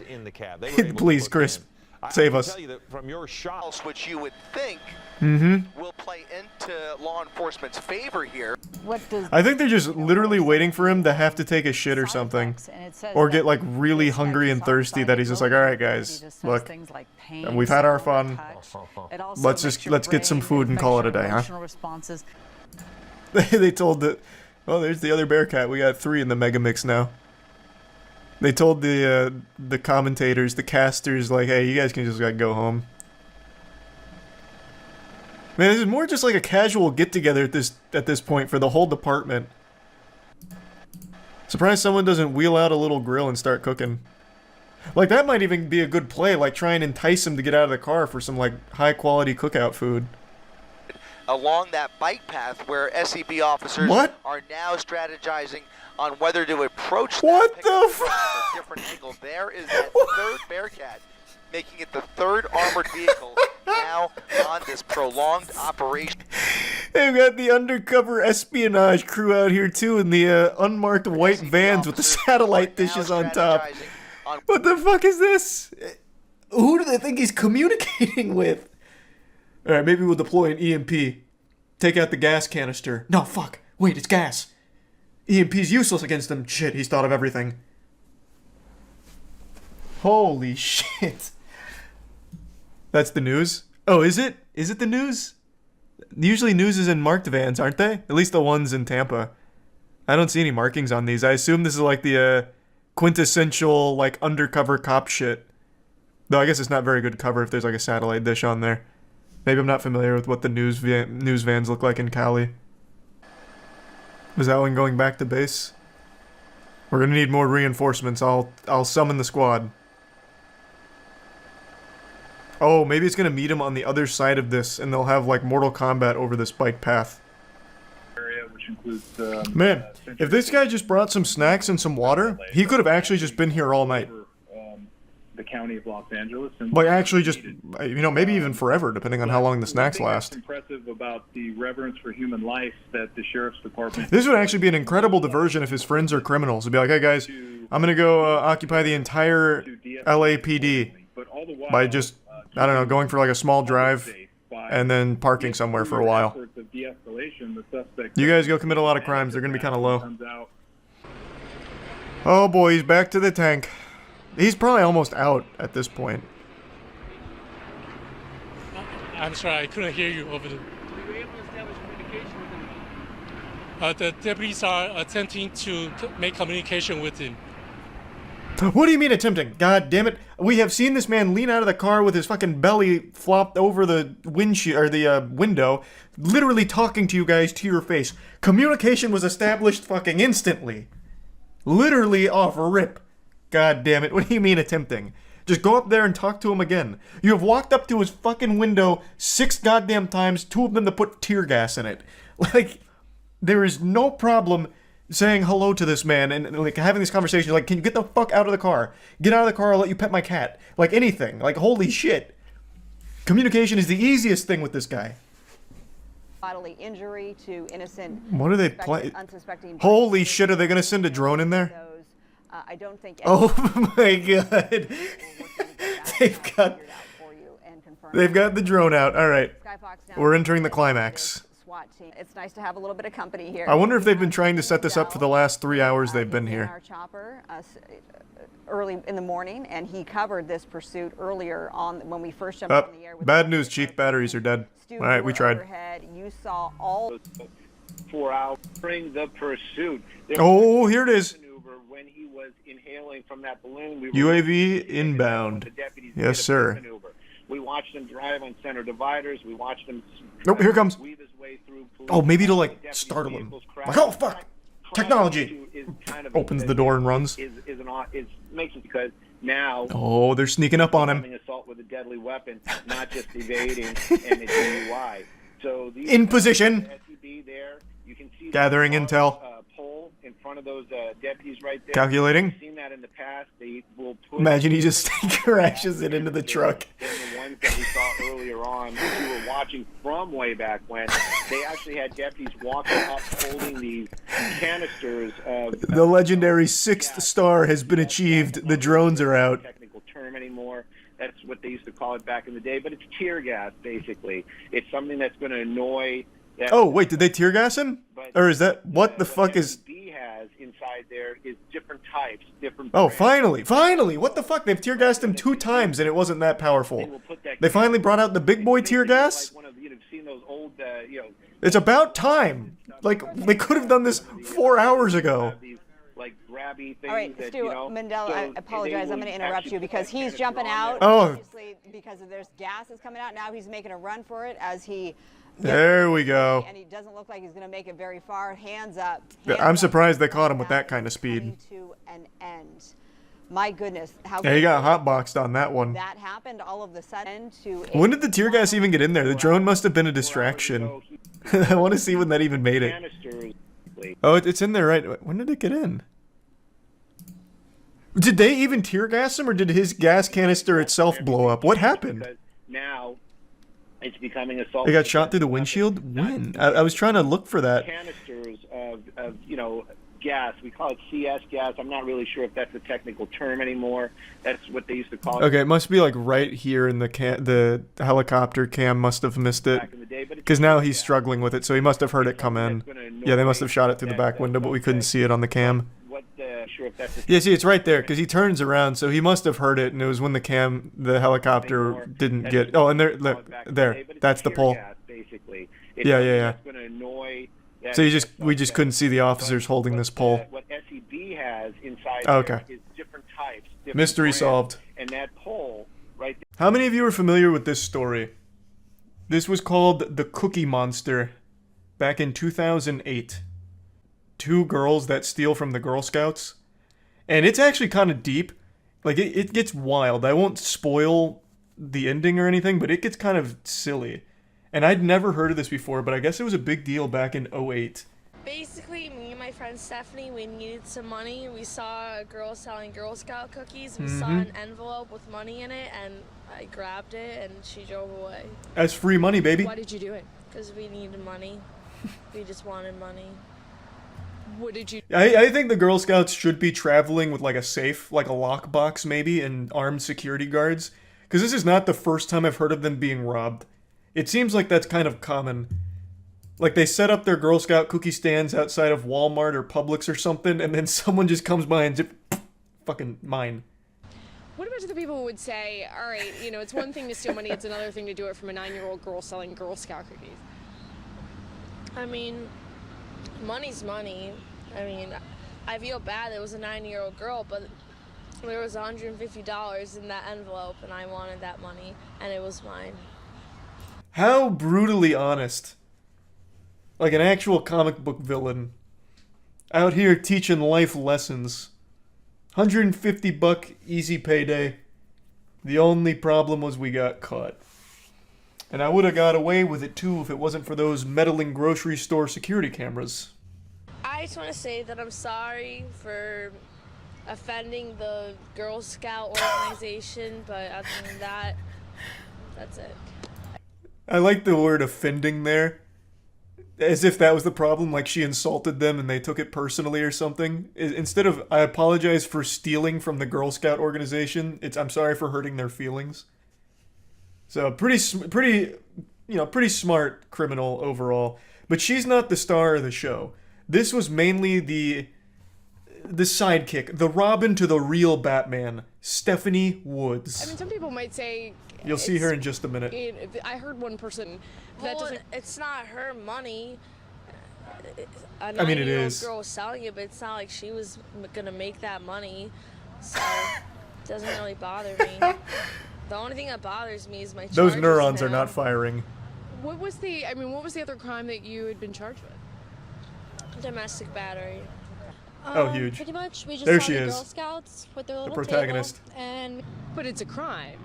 Please, Chris, save us." Tell you that from your shot, Which you would think will play into law enforcement's favor here. What does? I think they're just literally waiting for him to have to take a shit or something, or get like really hungry and thirsty that he's just like, "All right, guys, look, we've had our fun. Let's get some food and call it a day, huh?" Responses. They told the, oh, there's the other bear cat. We got 3 in the mega mix now. They told the commentators, the casters, like, "Hey, you guys can just like go home." Man, this is more just like a casual get together at this point for the whole department. Surprised someone doesn't wheel out a little grill and start cooking. Like that might even be a good play. Like try and entice him to get out of the car for some like high quality cookout food. Along that bike path where SEB officers are now strategizing on whether to approach what that the from a different angle. There is that third Bearcat, making it the third armored vehicle now on this prolonged operation. They've got the undercover espionage crew out here too in the unmarked white vans with the satellite dishes on top. What the fuck is this? Who do they think he's communicating with? Alright, maybe we'll deploy an EMP. Take out the gas canister. No, fuck. Wait, it's gas. EMP's useless against them. Shit, he's thought of everything. Holy shit. That's the news? Oh, is it? Is it the news? Usually news is in marked vans, aren't they? At least the ones in Tampa. I don't see any markings on these. I assume this is like the quintessential like undercover cop shit. Though I guess it's not very good cover if there's like a satellite dish on there. Maybe I'm not familiar with what the news vans look like in Cali. Is that one going back to base? We're gonna need more reinforcements. I'll summon the squad. Oh, maybe it's gonna meet him on the other side of this, and they'll have like Mortal Kombat over this bike path. Man, if this guy just brought some snacks and some water, he could have actually just been here all night. The county of Los Angeles, and like actually just, you know, maybe even forever, depending on how long the snacks last. Impressive about the reverence for human life that the sheriff's department. This would actually be an incredible diversion if his friends are criminals. It'd be like, "Hey guys, I'm gonna go occupy the entire LAPD by just, I don't know, going for like a small drive and then parking somewhere for a while. You guys go commit a lot of crimes. They're gonna be kind of low." Oh boy, he's back to the tank. He's probably almost out at this point. I'm sorry, I couldn't hear you over there. Were you able to establish communication with him? The deputies are attempting to make communication with him. What do you mean attempting? God damn it. We have seen this man lean out of the car with his fucking belly flopped over the windshield, or the window, literally talking to you guys to your face. Communication was established fucking instantly. Literally off rip. God damn it, what do you mean attempting? Just go up there and talk to him again. You have walked up to his fucking window 6 goddamn times, 2 of them to put tear gas in it. Like, there is no problem saying hello to this man and like having this conversation. Like, can you get the fuck out of the car? Get out of the car, I'll let you pet my cat. Like, anything. Like, holy shit. Communication is the easiest thing with this guy. Bodily injury to innocent. What are they playing? Holy shit, are they gonna send a drone in there? I don't think. Oh my god. They've got the drone out. All right. We're entering the climax. It's nice to have a little bit of company here. I wonder if they've been trying to set this up for the last 3 hours they've been here. Our chopper early in the morning, and he covered this pursuit earlier on when we first jumped on the air. Bad news, Chief. Batteries are dead. All right, we tried. You saw all 4 hours during the pursuit. Oh, here it is. When he was inhaling from that balloon, UAV inbound. Yes, sir. We watched him drive on center dividers. We watched him. Nope, here comes. Oh, maybe to like startle him. Like, oh fuck! Technology. Opens the door and runs. Makes it because Now, Oh, they're sneaking up on him. becoming assault with a deadly weapon, not just evading and a DUI. So these In position. SEB there, you can see Gathering the intel. pole in front of those deputies right there. Calculating. We've seen that in the past. They will put Imagine he just crashes it into the truck. and the ones that we saw earlier on, which we were watching from way back when, they actually had deputies walking up holding these canisters of The legendary 6th star has been achieved. The drones are out. technical term anymore. That's what they used to call it back in the day, but it's tear gas, basically. It's something that's going to annoy... That Oh, wait, did they tear gas him? Or is that... What the fuck is... SEB has inside there is different types, different... Oh, finally! Finally! What the fuck? They've tear gassed him 2 times and it wasn't that powerful. They finally brought out the big boy tear gas? Seen those old, It's about time! Like, they could have done this 4 hours ago. like grabby things. All right, that, Stu, you know, Mandela, so I they apologize. I'm will going to interrupt actually you because put that he's canister jumping on out. there. Oh. Obviously, because there's gas that's coming out. Now he's making a run for it as he... There we go. And he doesn't look like he's going to make it very far. Hands up. I'm surprised they caught him with that kind of speed. To an end. My goodness. How Yeah, he got hotboxed on that one. that happened all of a sudden to... When did the tear gas even get in there? The drone must have been a distraction. I want to see when that even made it. Oh, it's in there, right? When did it get in? Did they even tear gas him, or did his gas canister itself blow up? What happened? Now it's becoming assault. They got shot through the windshield? When? I was trying to look for that. Canisters of gas. We call it CS gas. I'm not really sure if that's a technical term anymore. That's what they used to call it. Okay, it must be like right here in the helicopter cam must have missed it. Because now he's struggling with it, so he must have heard it come in. Yeah, they must have shot it through the back window, but we couldn't see it on the cam. Sure if that's Yeah, see, it's right there, because he turns around, so he must have heard it, and it was when the helicopter didn't get... Oh, and there, that's the pole. Yeah. So we just couldn't see the officers holding this pole. What SEB has inside Okay. there is different types. Different Mystery brands, solved. And that pole right there. How many of you are familiar with this story? This was called the Cookie Monster back in 2008. 2 girls that steal from the Girl Scouts. And it's actually kind of deep. Like, it gets wild. I won't spoil the ending or anything, but it gets kind of silly. And I'd never heard of this before, but I guess it was a big deal back in 2008. Basically, me and my friend Stephanie, we needed some money. We saw a girl selling Girl Scout cookies. We saw an envelope with money in it, and I grabbed it, and she drove away. That's free money, baby. Why did you do it? Because we needed money. We just wanted money. What did you... I think the Girl Scouts should be traveling with like a safe, like a lockbox maybe, and armed security guards. Because this is not the first time I've heard of them being robbed. It seems like that's kind of common. Like, they set up their Girl Scout cookie stands outside of Walmart or Publix or something, and then someone just comes by and just... fucking mine. What about the people who would say, all right, it's one thing to steal money, it's another thing to do it from a 9-year-old girl selling Girl Scout cookies? I mean, money's money. I mean, I feel bad it was a 9-year-old girl, but there was $150 in that envelope, and I wanted that money, and it was mine. How brutally honest. Like an actual comic book villain. Out here teaching life lessons. $150 easy payday. The only problem was we got caught. And I would have got away with it too if it wasn't for those meddling grocery store security cameras. I just want to say that I'm sorry for offending the Girl Scout organization, but other than that, that's it. I like the word offending there. As if that was the problem, like she insulted them and they took it personally or something. Instead of, I apologize for stealing from the Girl Scout organization, it's, I'm sorry for hurting their feelings. So, pretty smart criminal overall. But she's not the star of the show. This was mainly the sidekick, the Robin to the real Batman, Stephanie Woods. I mean, some people might say... You'll see her in just a minute. I heard one person that Well, doesn't... it's not her money. I mean, it is. Girl was selling it, but it's not like she was gonna make that money, so it doesn't really bother me. The only thing that bothers me is my charges. Those neurons are now. not firing. What was the other crime that you had been charged with? Domestic battery. Oh, huge. Pretty much, we just There saw she the is. Girl Scouts with their little protagonist. table, and But it's a crime.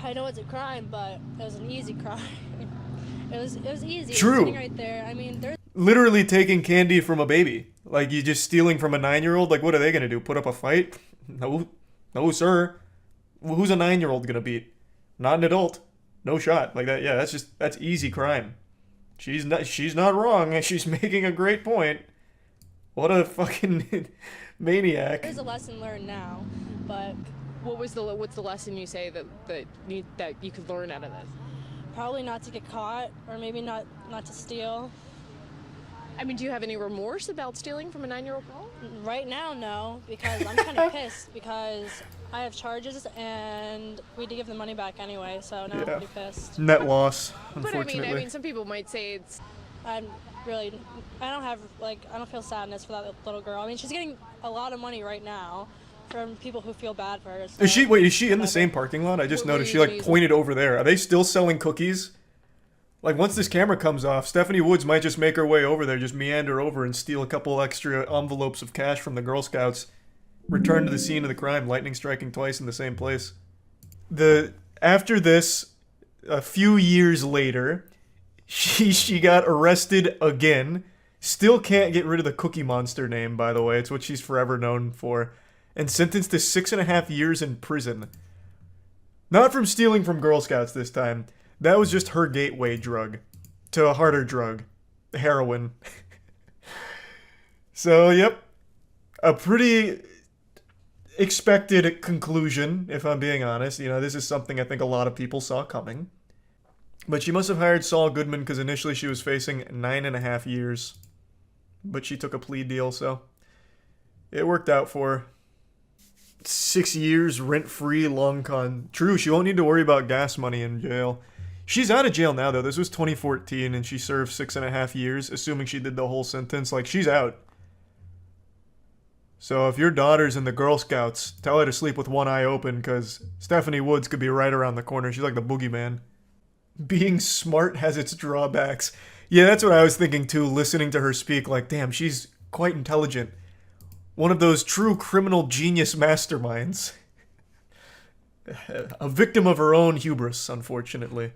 I know it's a crime, but it was an easy crime. It was easy. It was True. sitting right there. I mean, there's Literally taking candy from a baby. Like, you just stealing from a 9-year-old? Like, what are they gonna do? Put up a fight? No. No, sir. Who's a 9-year-old gonna beat? Not an adult. No shot. Like that, yeah, that's easy crime. She's not wrong. She's making a great point. What a fucking maniac. there's a lesson learned now, but What's the lesson you say that you could learn out of this? probably not to get caught, or maybe not to steal. I mean, do you have any remorse about stealing from a 9-year-old girl? Right now, no, because I'm kind of pissed because I have charges and we had to give the money back anyway, so now I'm pretty pissed. Net loss, But unfortunately. I mean, some people might say it's. I don't feel sadness for that little girl. I mean, she's getting a lot of money right now from people who feel bad for her. So Is she in the same parking lot? I just noticed she like reason? pointed over there. Are they still selling cookies? Like, once this camera comes off, Stephanie Woods might just make her way over there, just meander over and steal a couple extra envelopes of cash from the Girl Scouts. Return to the scene of the crime, lightning striking twice in the same place. After this, a few years later, she got arrested again. Still can't get rid of the Cookie Monster name, by the way. It's what she's forever known for. And sentenced to 6.5 years in prison. Not from stealing from Girl Scouts this time. That was just her gateway drug to a harder drug, heroin. So, yep. A pretty expected conclusion, if I'm being honest. You know, this is something I think a lot of people saw coming. But she must have hired Saul Goodman because initially she was facing 9.5 years. But she took a plea deal, so it worked out for her. 6 years, rent-free, long con. True, she won't need to worry about gas money in jail. She's out of jail now, though. This was 2014, and she served 6.5 years, assuming she did the whole sentence. Like, she's out. So if your daughter's in the Girl Scouts, tell her to sleep with one eye open, because Stephanie Woods could be right around the corner. She's like the boogeyman. Being smart has its drawbacks. Yeah, that's what I was thinking, too, listening to her speak. Like, damn, she's quite intelligent. One of those true criminal genius masterminds. A victim of her own hubris, unfortunately.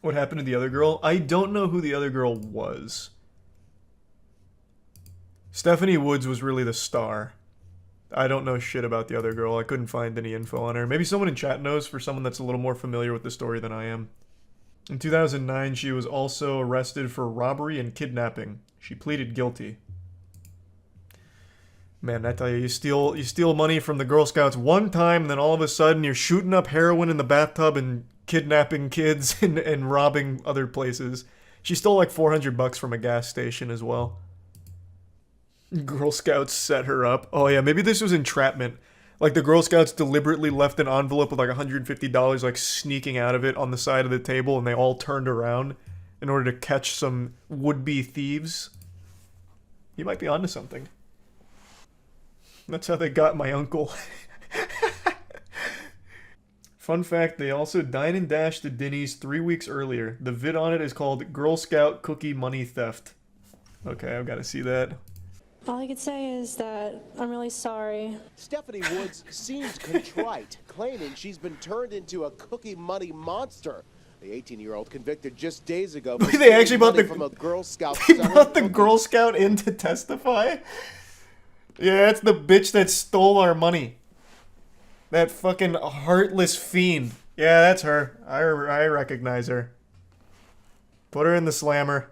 What happened to the other girl? I don't know who the other girl was. Stephanie Woods was really the star. I don't know shit about the other girl. I couldn't find any info on her. Maybe someone in chat knows, for someone that's a little more familiar with the story than I am. In 2009, she was also arrested for robbery and kidnapping. She pleaded guilty. Man, I tell you, you steal money from the Girl Scouts one time, and then all of a sudden you're shooting up heroin in the bathtub and kidnapping kids and robbing other places. She stole like $400 from a gas station as well. Girl Scouts set her up. Oh yeah, maybe this was entrapment. Like the Girl Scouts deliberately left an envelope with like $150 like sneaking out of it on the side of the table, and they all turned around in order to catch some would-be thieves. You might be onto something. That's how they got my uncle. Fun fact, they also dine and dashed to Denny's 3 weeks earlier. The vid on it is called Girl Scout Cookie Money Theft. Okay, I've got to see that. All I could say is that I'm really sorry. Stephanie Woods seems contrite, claiming she's been turned into a cookie money monster. The 18-year-old convicted just days ago. They actually brought from a Girl Scout. They brought the Girl Scout in to testify? Yeah, it's the bitch that stole our money. That fucking heartless fiend. Yeah, that's her. I recognize her. Put her in the slammer.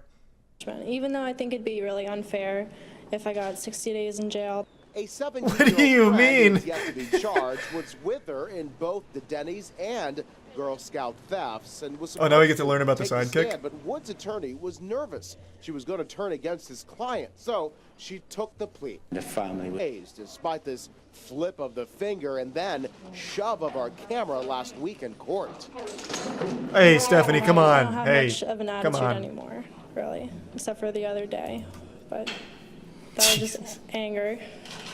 Even though I think it'd be really unfair if I got 60 days in jail. A 17-year-old What do you mean? who's yet to be charged was with her in both the Denny's and Girl Scout thefts, and was Oh, now we get to learn about the supposed to take sidekick? stand, but Wood's attorney was nervous. She was going to turn against his client, so she took the plea. The family was despite this flip of the finger and then shove of our camera last week in court. Hey, Stephanie, come on. I don't have Hey, much of an come attitude on. anymore, really, except for the other day. But that was just anger.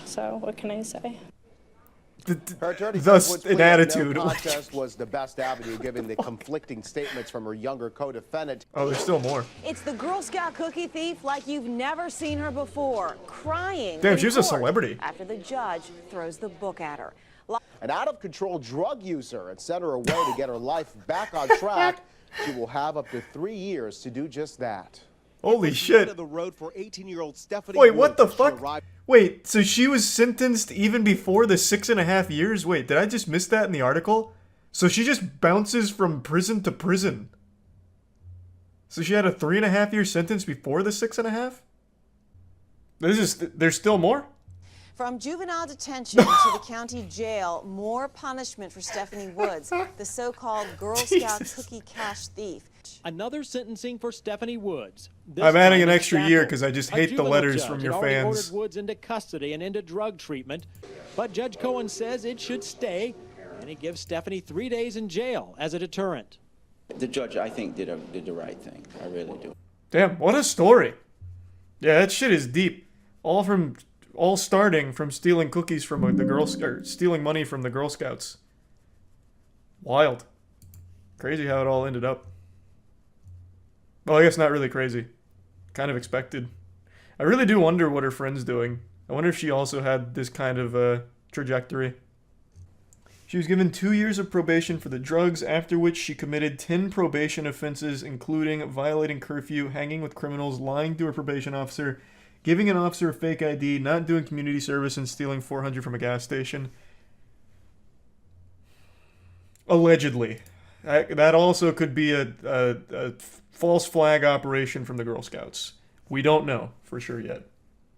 So what can I say? Her attorney Thus, says Wood's an plea of attitude. no contest was the best avenue, given the conflicting statements from her younger co-defendant. Oh, there's still more. It's the Girl Scout cookie thief like you've never seen her before, crying. Damn, in she was a court celebrity. After the judge throws the book at her. An out-of-control drug user, and sent her away to get her life back on track. She will have up to 3 years to do just that. Holy shit. The road for 18-year-old Stephanie Wait, what the Woods as she fuck? arrived- Wait, so she was sentenced even before the 6.5 years? Wait, did I just miss that in the article? So she just bounces from prison to prison. So she had a 3.5 year sentence before the 6.5? There's still more? From juvenile detention to the county jail, more punishment for Stephanie Woods, the so-called Girl Scout cookie cash thief. Another sentencing for Stephanie Woods. I'm adding an extra year because I just hate the letters from your already fans. ordered Woods into custody and into drug treatment, but Judge Cohen says it should stay, and he gives Stephanie 3 days in jail as a deterrent. The judge, I think, did the right thing. I really do. Damn, what a story. Yeah, that shit is deep. All starting from stealing cookies from stealing money from the Girl Scouts. Wild. Crazy how it all ended up. Well, I guess not really crazy. Kind of expected. I really do wonder what her friend's doing. I wonder if she also had this kind of trajectory. She was given 2 years of probation for the drugs, after which she committed 10 probation offenses, including violating curfew, hanging with criminals, lying to a probation officer, giving an officer a fake ID, not doing community service, and stealing $400 from a gas station. Allegedly. That also could be a false flag operation from the Girl Scouts. We don't know for sure yet.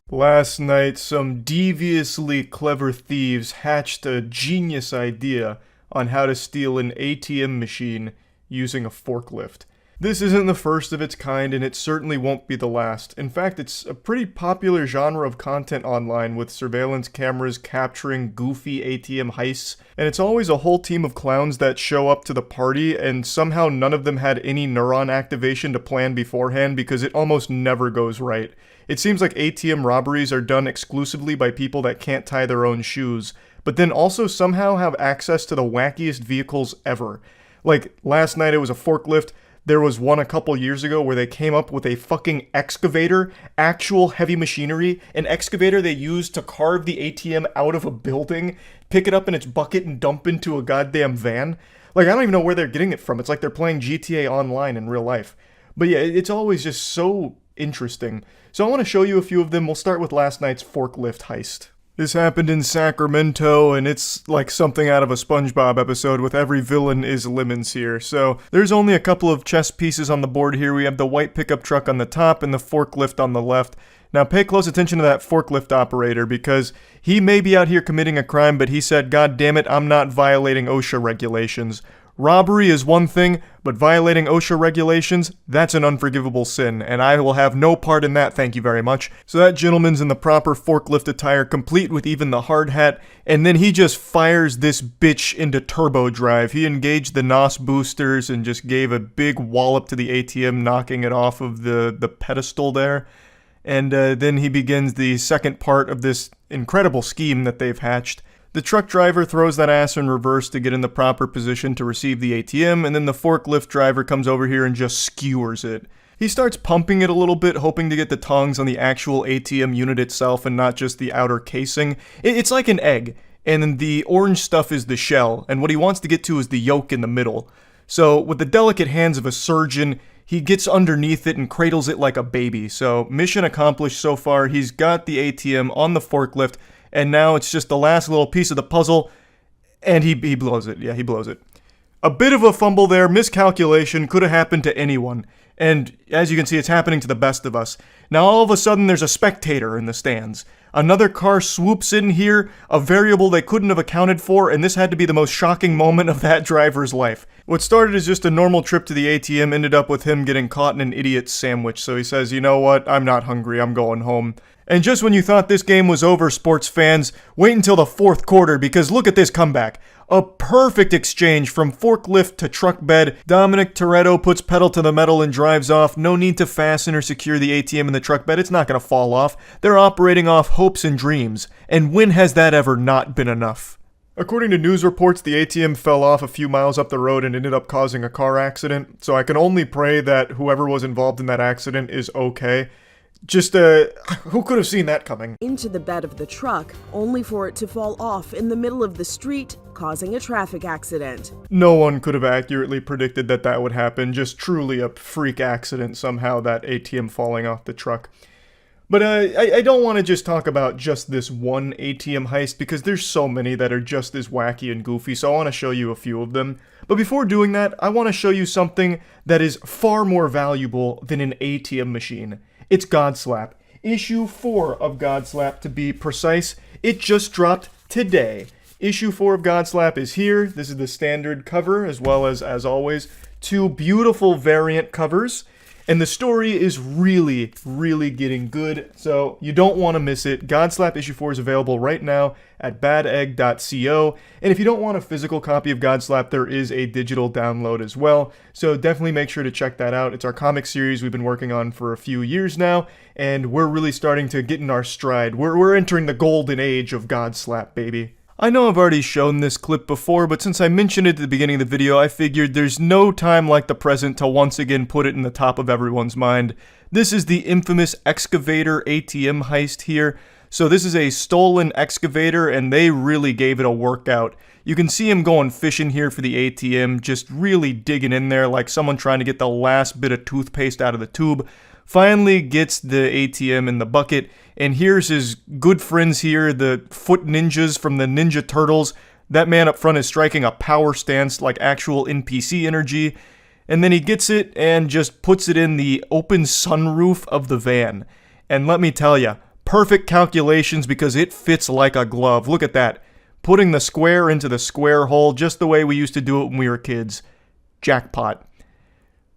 Last night, some deviously clever thieves hatched a genius idea on how to steal an ATM machine using a forklift. This isn't the first of its kind, and it certainly won't be the last. In fact, it's a pretty popular genre of content online, with surveillance cameras capturing goofy ATM heists, and it's always a whole team of clowns that show up to the party, and somehow none of them had any neuron activation to plan beforehand, because it almost never goes right. It seems like ATM robberies are done exclusively by people that can't tie their own shoes, but then also somehow have access to the wackiest vehicles ever. Like, last night it was a forklift. There was one a couple years ago where they came up with a fucking excavator, actual heavy machinery, an excavator they used to carve the ATM out of a building, pick it up in its bucket and dump into a goddamn van. Like, I don't even know where they're getting it from. It's like they're playing GTA Online in real life. But yeah, it's always just so interesting. So I want to show you a few of them. We'll start with last night's forklift heist. This happened in Sacramento, and it's like something out of a SpongeBob episode with every villain is Lemons here. So there's only a couple of chess pieces on the board here. We have the white pickup truck on the top and the forklift on the left. Now pay close attention to that forklift operator, because he may be out here committing a crime, but he said, "God damn it, I'm not violating OSHA regulations." Robbery is one thing, but violating OSHA regulations, that's an unforgivable sin, and I will have no part in that, thank you very much. So that gentleman's in the proper forklift attire, complete with even the hard hat, and then he just fires this bitch into turbo drive. He engaged the NOS boosters and just gave a big wallop to the ATM, knocking it off of the pedestal there. And then he begins the second part of this incredible scheme that they've hatched. The truck driver throws that ass in reverse to get in the proper position to receive the ATM, and then the forklift driver comes over here and just skewers it. He starts pumping it a little bit, hoping to get the tongs on the actual ATM unit itself and not just the outer casing. It's like an egg, and then the orange stuff is the shell, and what he wants to get to is the yolk in the middle. So, with the delicate hands of a surgeon, he gets underneath it and cradles it like a baby. So, mission accomplished so far. He's got the ATM on the forklift, and now it's just the last little piece of the puzzle, and he blows it. Yeah, he blows it. A bit of a fumble there, miscalculation, could have happened to anyone. And as you can see, it's happening to the best of us. Now all of a sudden there's a spectator in the stands. Another car swoops in here, a variable they couldn't have accounted for, and this had to be the most shocking moment of that driver's life. What started as just a normal trip to the ATM ended up with him getting caught in an idiot's sandwich, so he says, "You know what, I'm not hungry, I'm going home." And just when you thought this game was over, sports fans, wait until the fourth quarter, because look at this comeback. A perfect exchange from forklift to truck bed. Dominic Toretto puts pedal to the metal and drives off. No need to fasten or secure the ATM in the truck bed. It's not going to fall off. They're operating off hopes and dreams. And when has that ever not been enough? According to news reports, the ATM fell off a few miles up the road and ended up causing a car accident, so I can only pray that whoever was involved in that accident is okay. Just, who could have seen that coming? Into the bed of the truck, only for it to fall off in the middle of the street, causing a traffic accident. No one could have accurately predicted that that would happen. Just truly a freak accident somehow, that ATM falling off the truck. But I don't want to just talk about just this one ATM heist, because there's so many that are just as wacky and goofy, so I want to show you a few of them. But before doing that, I want to show you something that is far more valuable than an ATM machine. It's Godslap. Issue 4 of Godslap, to be precise. It just dropped today. Issue 4 of Godslap is here. This is the standard cover, as well as always, 2 beautiful variant covers. And the story is really, really getting good, so you don't want to miss it. Godslap issue 4 is available right now at badegg.co. And if you don't want a physical copy of Godslap, there is a digital download as well. So definitely make sure to check that out. It's our comic series we've been working on for a few years now, and we're really starting to get in our stride. We're entering the golden age of Godslap, baby. I know I've already shown this clip before, but since I mentioned it at the beginning of the video, I figured there's no time like the present to once again put it in the top of everyone's mind. This is the infamous excavator ATM heist here. So this is a stolen excavator, and they really gave it a workout. You can see him going fishing here for the ATM, just really digging in there like someone trying to get the last bit of toothpaste out of the tube. Finally gets the ATM in the bucket, and here's his good friends here, the foot ninjas from the Ninja Turtles. That man up front is striking a power stance like actual NPC energy, and then he gets it and just puts it in the open sunroof of the van. And let me tell ya, perfect calculations because it fits like a glove. Look at that. Putting the square into the square hole just the way we used to do it when we were kids. Jackpot.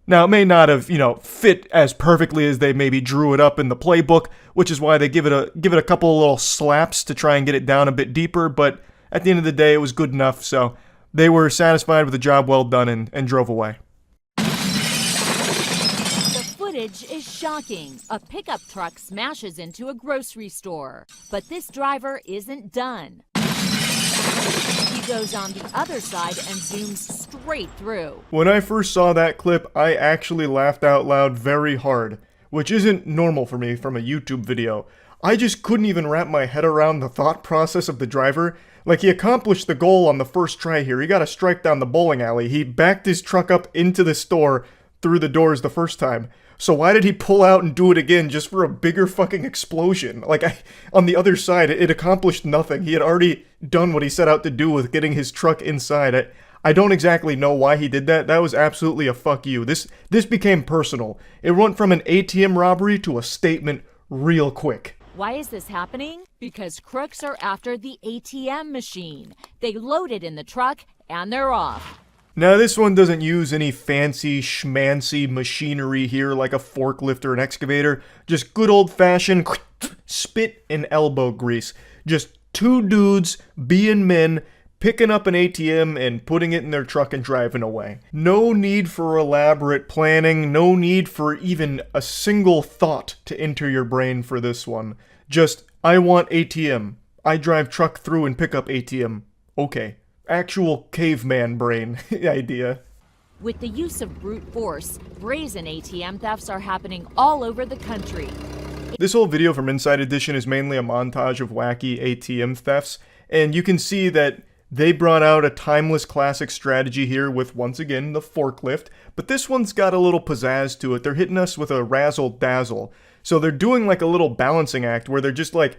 Now, it may not have, fit as perfectly as they maybe drew it up in the playbook, which is why they give it a couple of little slaps to try and get it down a bit deeper, but at the end of the day, it was good enough, so they were satisfied with the job well done and drove away. The footage is shocking. A pickup truck smashes into a grocery store, but this driver isn't done. He goes on the other side and zooms straight through. When I first saw that clip, I actually laughed out loud very hard, which isn't normal for me from a YouTube video. I just couldn't even wrap my head around the thought process of the driver. Like, he accomplished the goal on the first try here. He got a strike down the bowling alley. He backed his truck up into the store through the doors the first time. So why did he pull out and do it again just for a bigger fucking explosion? Like, on the other side, it accomplished nothing. He had already done what he set out to do with getting his truck inside. I don't exactly know why he did that. That was absolutely a fuck you. This became personal. It went from an ATM robbery to a statement real quick. Why is this happening? Because crooks are after the ATM machine. They load it in the truck and they're off. Now, this one doesn't use any fancy schmancy machinery here like a forklift or an excavator. Just good old-fashioned spit and elbow grease. Just 2 dudes being men, picking up an ATM and putting it in their truck and driving away. No need for elaborate planning, no need for even a single thought to enter your brain for this one. Just, I want ATM. I drive truck through and pick up ATM. Okay. Actual caveman brain idea. With the use of brute force, brazen ATM thefts are happening all over the country. This whole video from Inside Edition is mainly a montage of wacky ATM thefts, and you can see that they brought out a timeless classic strategy here with, once again, the forklift, but this one's got a little pizzazz to it. They're hitting us with a razzle-dazzle. So they're doing like a little balancing act where they're just like,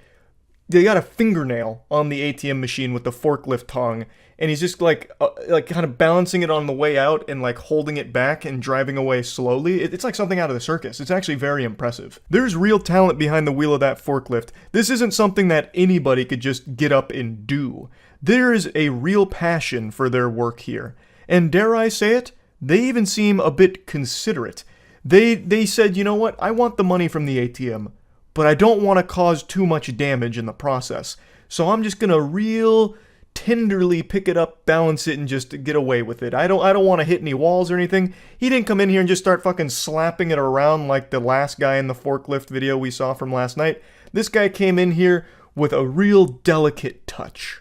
they got a fingernail on the ATM machine with the forklift tongue, and he's just like kind of balancing it on the way out and like holding it back and driving away slowly. It's like something out of the circus. It's actually very impressive. There's real talent behind the wheel of that forklift. This isn't something that anybody could just get up and do. There is a real passion for their work here. And dare I say it, they even seem a bit considerate. They said, you know what, I want the money from the ATM, but I don't want to cause too much damage in the process. So I'm just gonna real tenderly pick it up, balance it, and just get away with it. I don't want to hit any walls or anything. He didn't come in here and just start fucking slapping it around like the last guy in the forklift video we saw from last night. This guy came in here with a real delicate touch.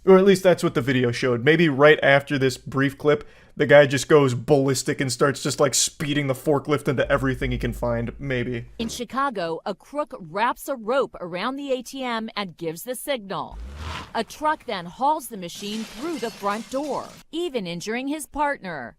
Or at least that's what the video showed. Maybe right after this brief clip, the guy just goes ballistic and starts just like speeding the forklift into everything he can find. Maybe. In Chicago, a crook wraps a rope around the ATM and gives the signal. A truck then hauls the machine through the front door, even injuring his partner.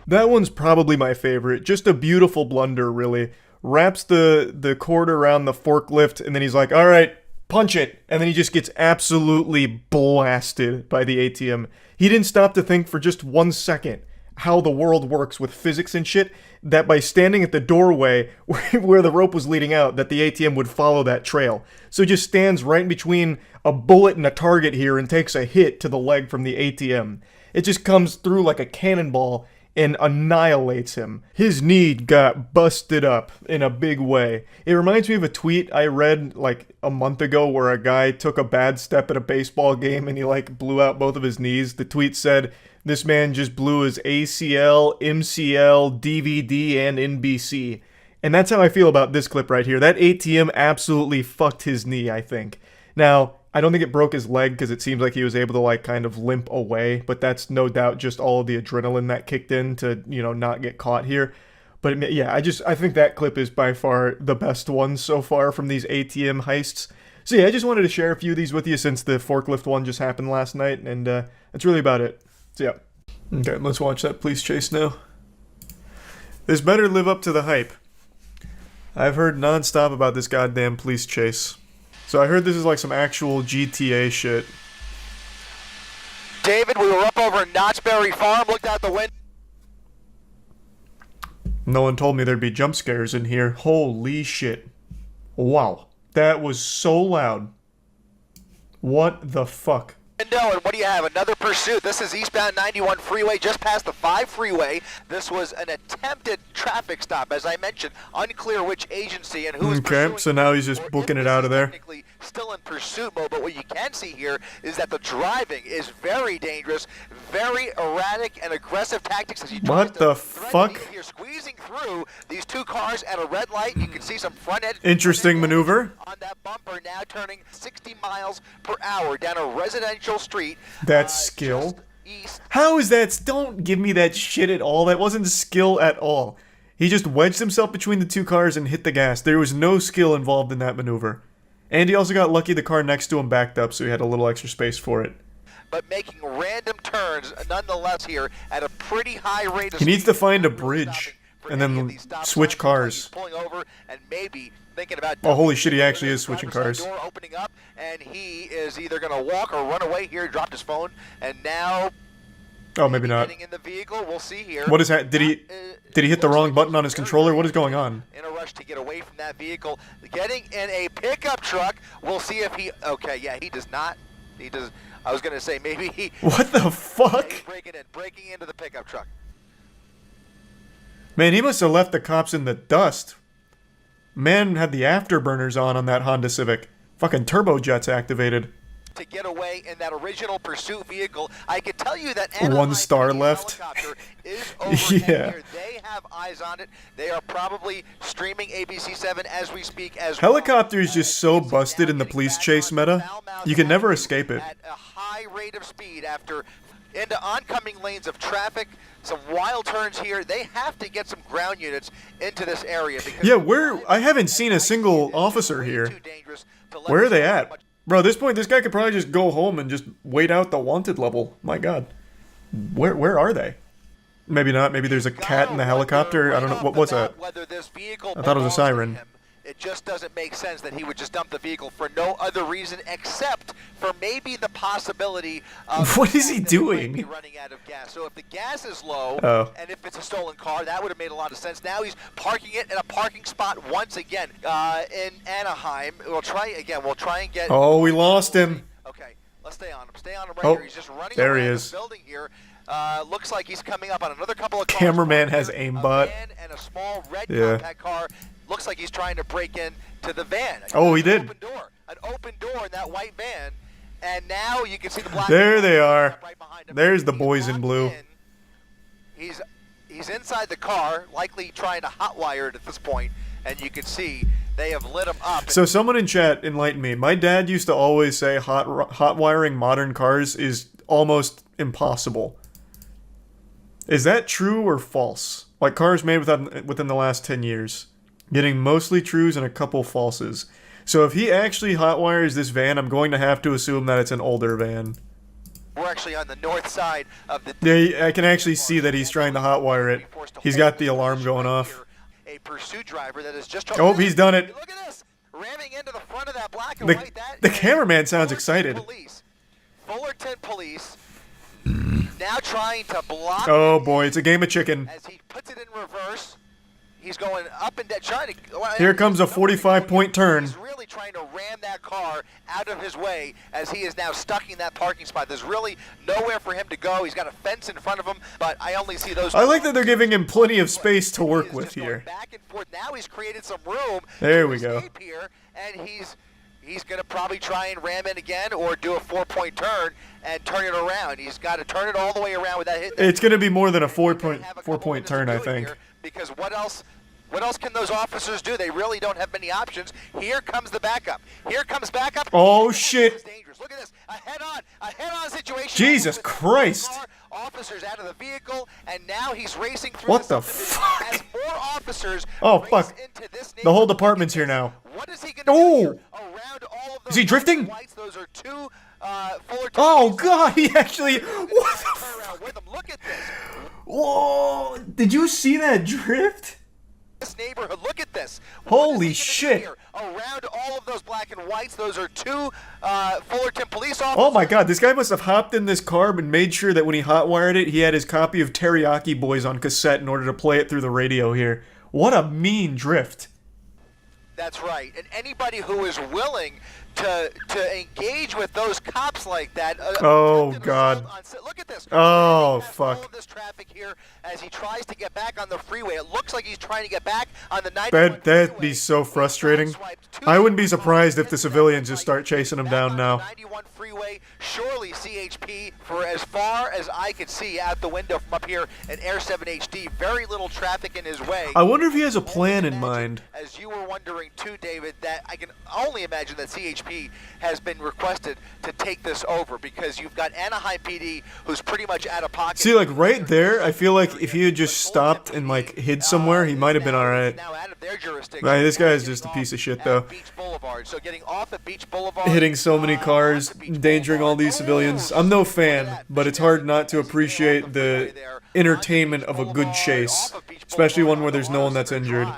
That one's probably my favorite. Just a beautiful blunder, really. Wraps the cord around the forklift, and then he's like, all right, punch it. And then he just gets absolutely blasted by the ATM. He didn't stop to think for just 1 second how the world works with physics and shit, that by standing at the doorway where the rope was leading out, that the ATM would follow that trail. So he just stands right in between a bullet and a target here and takes a hit to the leg from the ATM. It just comes through like a cannonball and annihilates him. His knee got busted up in a big way. It reminds me of a tweet I read like a month ago where a guy took a bad step at a baseball game and he like blew out both of his knees. The tweet said, this man just blew his ACL, MCL, DVD, and NBC. And that's how I feel about this clip right here. That ATM absolutely fucked his knee, I think. Now, I don't think it broke his leg because it seems like he was able to like kind of limp away, but that's no doubt just all of the adrenaline that kicked in to, you know, not get caught here. But yeah, I think that clip is by far the best one so far from these ATM heists. So yeah, I just wanted to share a few of these with you since the forklift one just happened last night, and that's really about it. So yeah. Okay, let's watch that police chase now. This better live up to the hype. I've heard nonstop about this goddamn police chase. So I heard this is like some actual GTA shit. David, we were up over in Knott's Berry Farm, looked out the window. No one told me there'd be jump scares in here. Holy shit. Wow. That was so loud. What the fuck? And what do you have? Another pursuit. This is eastbound 91 freeway, just past the 5 freeway. This was an attempted traffic stop, as I mentioned. Unclear which agency and who is pursuing. Okay, so now he's just booking it out of there. Technically still in pursuit mode, but what you can see here is that the driving is very dangerous, very erratic and aggressive tactics as he tries to fuck? You're squeezing through these two cars at a red light. You can see some front end. Interesting maneuver. On that bumper, now turning 60 miles per hour down a residential street. That's skill. How is that? Don't give me that shit at all. That wasn't skill at all. He just wedged himself between the two cars and hit the gas. There was no skill involved in that maneuver. And he also got lucky the car next to him backed up, so he had a little extra space for it. But making random turns nonetheless here at a pretty high rate of He needs to find a bridge and then switch cars. Pulling over and maybe thinking about oh, holy shit, he actually is switching cars. Door opening up, and he is either going to walk or run away here. He dropped his phone, and now oh, maybe not. getting in the vehicle. We'll see here. What is that? Did he hit the wrong button on his controller? What is going on? In a rush to get away from that vehicle. Getting in a pickup truck. We'll see if he... Okay, yeah, he does not. He does... I was going to say maybe he... What the fuck? Breaking into the pickup truck. Man, he must have left the cops in the dust. Man had the afterburners on that Honda Civic. Fucking turbojets activated. To get away in that original pursuit vehicle, I can tell you that 1 star left. Is over yeah. Here. They have eyes on it. They are probably streaming ABC7 as we speak as Helicopter is just so busted in the police chase meta. You can never escape it. At a high rate of speed after into oncoming lanes of traffic, some wild turns here. They have to get some ground units into this area. Yeah, I haven't seen a single officer here. Where are they at? Bro, at this point, this guy could probably just go home and just wait out the wanted level. My god. Where are they? Maybe not. Maybe there's a cat in the helicopter. I don't know. What was that? I thought it was a siren. It just doesn't make sense that he would just dump the vehicle for no other reason except for maybe the possibility of... What is he doing? Be running out of gas. So if the gas is low, and if it's a stolen car, that would have made a lot of sense. Now he's parking it in a parking spot once again in Anaheim. We'll try again. We'll try and get... Oh, we lost him. Okay, let's stay on him. Stay on him right here. He's just running around the building here. Looks like he's coming up on another couple of cars. Cameraman has aimbot. And a small red compact car. Looks like he's trying to break in to the van. Oh, he did. An open door in that white van. And now you can see the black. There they are. There's the boys in blue. He's inside the car, likely trying to hotwire it at this point. And you can see They have lit him up. So someone in chat enlighten me. My dad used to always say hot wiring modern cars is almost impossible. Is that true or false? Like cars made within the last 10 years. Getting mostly trues and a couple falses. So if he actually hot wires this van, I'm going to have to assume that it's an older van. We're actually on the north side of the... Yeah, I can actually see that he's trying to hot wire it. He's got the alarm going off. A pursuit driver that is just... Oh, he's done it. Look at this. Ramming into the front of that black and white. The cameraman sounds excited. Fullerton police now trying to block... Oh boy, it's a game of chicken. As he puts it in reverse. He's going up and down, trying to... Here comes a 45-point turn. He's really trying to ram that car out of his way as he is now stuck in that parking spot. There's really nowhere for him to go. He's got a fence in front of him, but I only see those... I like that they're giving him plenty of space to work with here. Back and forth. Now he's created some room. There we go. Here, and he's going to probably try and ram in again or do a 4-point turn and turn it around. He's got to turn it all the way around with that hit. It's going to be more than a 4-point turn, I think. Because what else can those officers do? They really don't have many options. Here comes the backup. Here comes backup. Oh shit! Look at this. A head-on situation. Jesus Christ! Officers out of the vehicle, and now he's racing through. What the fuck? As more officers oh fuck! The whole department's here now. What is he gonna do? Around all of those is he drifting? Lights, those are two, oh god! He actually. What the fuck? Look at this. Whoa! Did you see that drift? This neighborhood, look at this. Holy shit! Around all of those black and whites, those are two Fullerton police officers. Oh my god, this guy must have hopped in this car and made sure that when he hotwired it, he had his copy of Teriyaki Boys on cassette in order to play it through the radio here. What a mean drift. That's right. And anybody who is willing to engage with those cops like that. Oh god. Look at this. Oh fuck. All of this traffic here as he tries to get back on the freeway. It looks like he's trying to get back on the 91 That'd be so frustrating. I wouldn't be surprised if the civilians just start chasing him down now. 91 freeway, surely CHP, for as far as I could see out the window from up here in Air 7 HD, very little traffic in his way. I wonder if he has a plan in mind. As you were wondering too, David, that I can only imagine that CHP has been requested to take this over because you've got Anaheim PD who's pretty much out of pocket. See, like right there, I feel like if he had just stopped and like hid somewhere, he might have been alright. Right, this guy is just a piece of shit though. So getting off at Beach Boulevard, hitting so many cars, endangering all these civilians. I'm no fan, but it's hard not to appreciate the entertainment of a good chase, especially one where there's no one that's injured.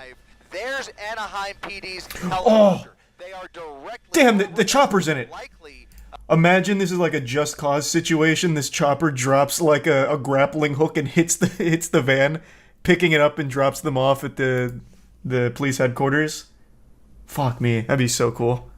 There's Anaheim PD's helicopter. Damn, the chopper's in it. Imagine this is like a Just Cause situation. This chopper drops like a grappling hook and hits the van, picking it up and drops them off at the police headquarters. Fuck me, that'd be so cool.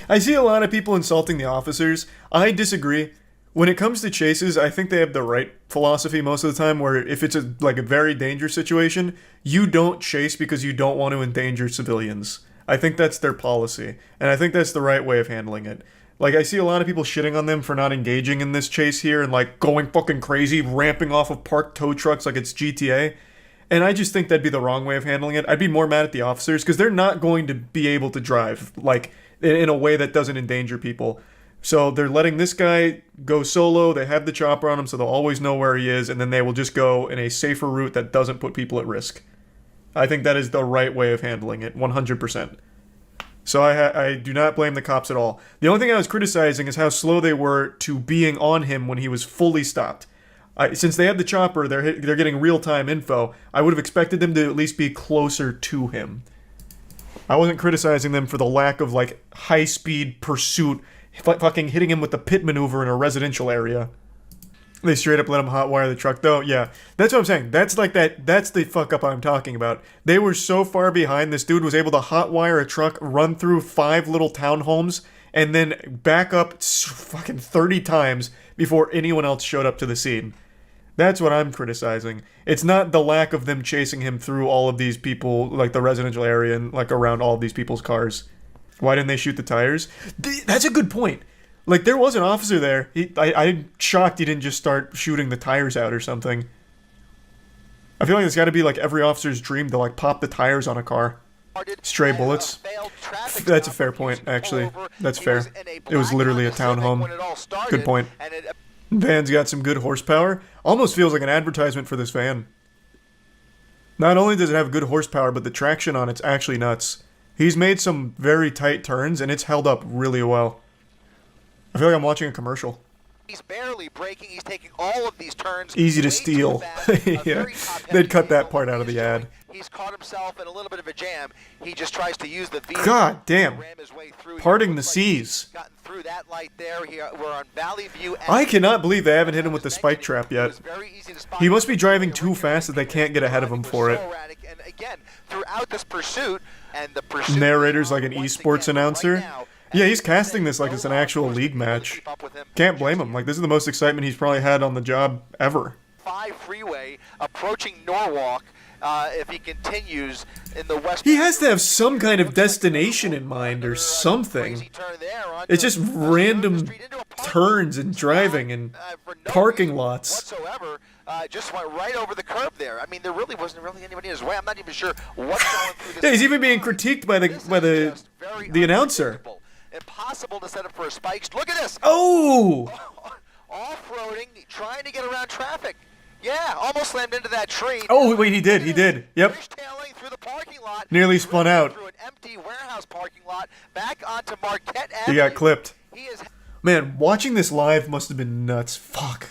I see a lot of people insulting the officers. I disagree. When it comes to chases, I think they have the right philosophy most of the time, where if it's a very dangerous situation, you don't chase because you don't want to endanger civilians. I think that's their policy, and I think that's the right way of handling it. Like, I see a lot of people shitting on them for not engaging in this chase here and, like, going fucking crazy, ramping off of parked tow trucks like it's GTA. And I just think that'd be the wrong way of handling it. I'd be more mad at the officers, because they're not going to be able to drive, like, in a way that doesn't endanger people. So they're letting this guy go solo, they have the chopper on him, so they'll always know where he is, and then they will just go in a safer route that doesn't put people at risk. I think that is the right way of handling it, 100%. So I do not blame the cops at all. The only thing I was criticizing is how slow they were to being on him when he was fully stopped. Since they had the chopper, they're getting real-time info, I would have expected them to at least be closer to him. I wasn't criticizing them for the lack of, like, high-speed pursuit, fucking hitting him with the pit maneuver in a residential area. They straight up let him hotwire the truck, though. Yeah, that's what I'm saying. That's the fuck up I'm talking about. They were so far behind, this dude was able to hotwire a truck, run through 5 little townhomes, and then back up fucking 30 times before anyone else showed up to the scene. That's what I'm criticizing. It's not the lack of them chasing him through all of these people, like the residential area and like around all of these people's cars. Why didn't they shoot the tires? That's a good point. Like, there was an officer there. I'm shocked he didn't just start shooting the tires out or something. I feel like it's got to be, like, every officer's dream to, like, pop the tires on a car. Stray bullets. That's a fair point, actually. That's fair. It was literally a townhome. Good point. Van's got some good horsepower. Almost feels like an advertisement for this van. Not only does it have good horsepower, but the traction on it's actually nuts. He's made some very tight turns, and it's held up really well. I feel like I'm watching a commercial. He's barely braking. He's taking all of these turns. Easy to steal. Yeah, they'd cut that part out of the ad. He's caught himself in a little bit of a jam. He just tries to use the vehicle. God damn. Parting the seas. Gotten through that light there. We're on Valley View. I cannot believe they haven't hit him with the spike trap yet. He must be driving too fast that they can't get ahead of him for it. And again, throughout this pursuit, and the pursuit Narrator's like an esports announcer. Yeah, he's casting this like it's an actual league match. Can't blame him. Like, this is the most excitement he's probably had on the job ever. 5 freeway approaching Norwalk. If he continues in the west, he has to have some kind of destination in mind or something. It's just random turns and driving and parking lots. Whatsoever, just went right over the curb there. I mean, there really wasn't anybody in his way. I'm not even sure what's going through this. Yeah, he's even being critiqued by the announcer. Impossible to set up for a spike. Look at this. Oh! Off-roading, trying to get around traffic. Yeah, almost slammed into that tree. Oh, wait, he did. He did. Yep. Through the parking lot. Nearly spun out. Through an empty warehouse parking lot, back onto Marquette Avenue. He got clipped. Man, watching this live must have been nuts. Fuck.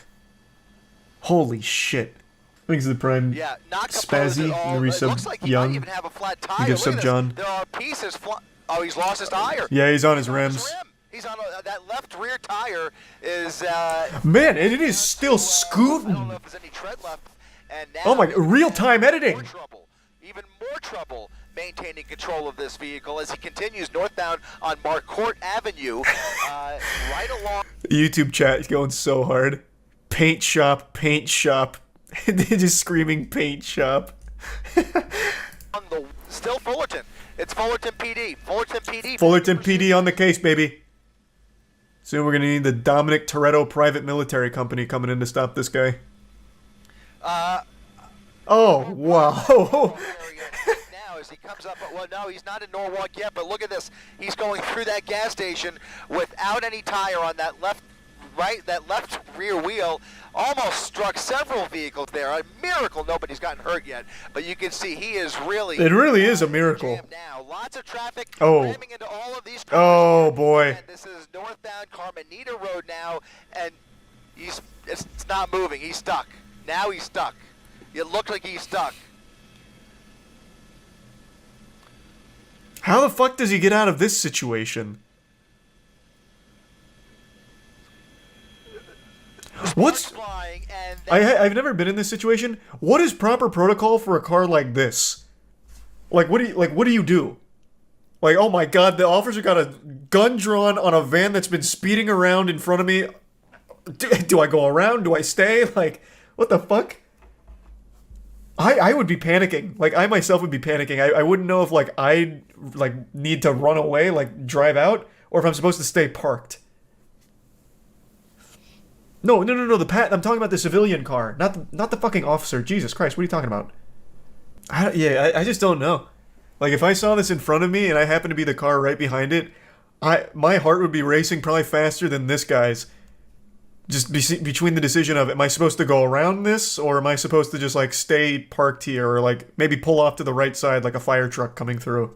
Holy shit. Thanks to the Prime. Yeah, not Spazzy, the resub like Young. Even have a flat tire. He gives sub John. There are pieces. Oh, he's lost his tire. Yeah, he's on his rims. He's on that left rear tire is. Man, and it is still scooting. I don't know if there's any tread left. And now Oh my! Real-time editing. Even more trouble maintaining control of this vehicle as he continues northbound on Marquette Avenue, right along. YouTube chat is going so hard. Paint shop, paint shop. They're just screaming paint shop. Still Fullerton. It's Fullerton PD. Fullerton PD. Fullerton PD on the case, baby. Soon we're gonna need the Dominic Toretto Private Military Company coming in to stop this guy. Oh, wow. Now as he comes up, well, no, he's not in Norwalk yet, but look at this. He's going through that gas station without any tire on that left rear wheel. Almost struck several vehicles there. A miracle nobody's gotten hurt yet, but you can see he is really. It really is a miracle. Now, lots of traffic ramming into all of these cars. Oh boy. And this is northbound Carmenita Road now, and it's not moving. He's stuck. Now he's stuck. It looked like he's stuck. How the fuck does he get out of this situation? What's... I've never been in this situation. What is proper protocol for a car like this? Like, what do you do? Like, oh my god, the officer got a gun drawn on a van that's been speeding around in front of me. Do I go around? Do I stay? Like, what the fuck? I would be panicking. Like, I myself would be panicking. I wouldn't know if, like, I need to run away, like, drive out, or if I'm supposed to stay parked. No, I'm talking about the civilian car, not the fucking officer. Jesus Christ, what are you talking about? I just don't know. Like, if I saw this in front of me and I happened to be the car right behind it, my heart would be racing probably faster than this guy's. Just between the decision of, am I supposed to go around this, or am I supposed to just, like, stay parked here, or, like, maybe pull off to the right side like a fire truck coming through?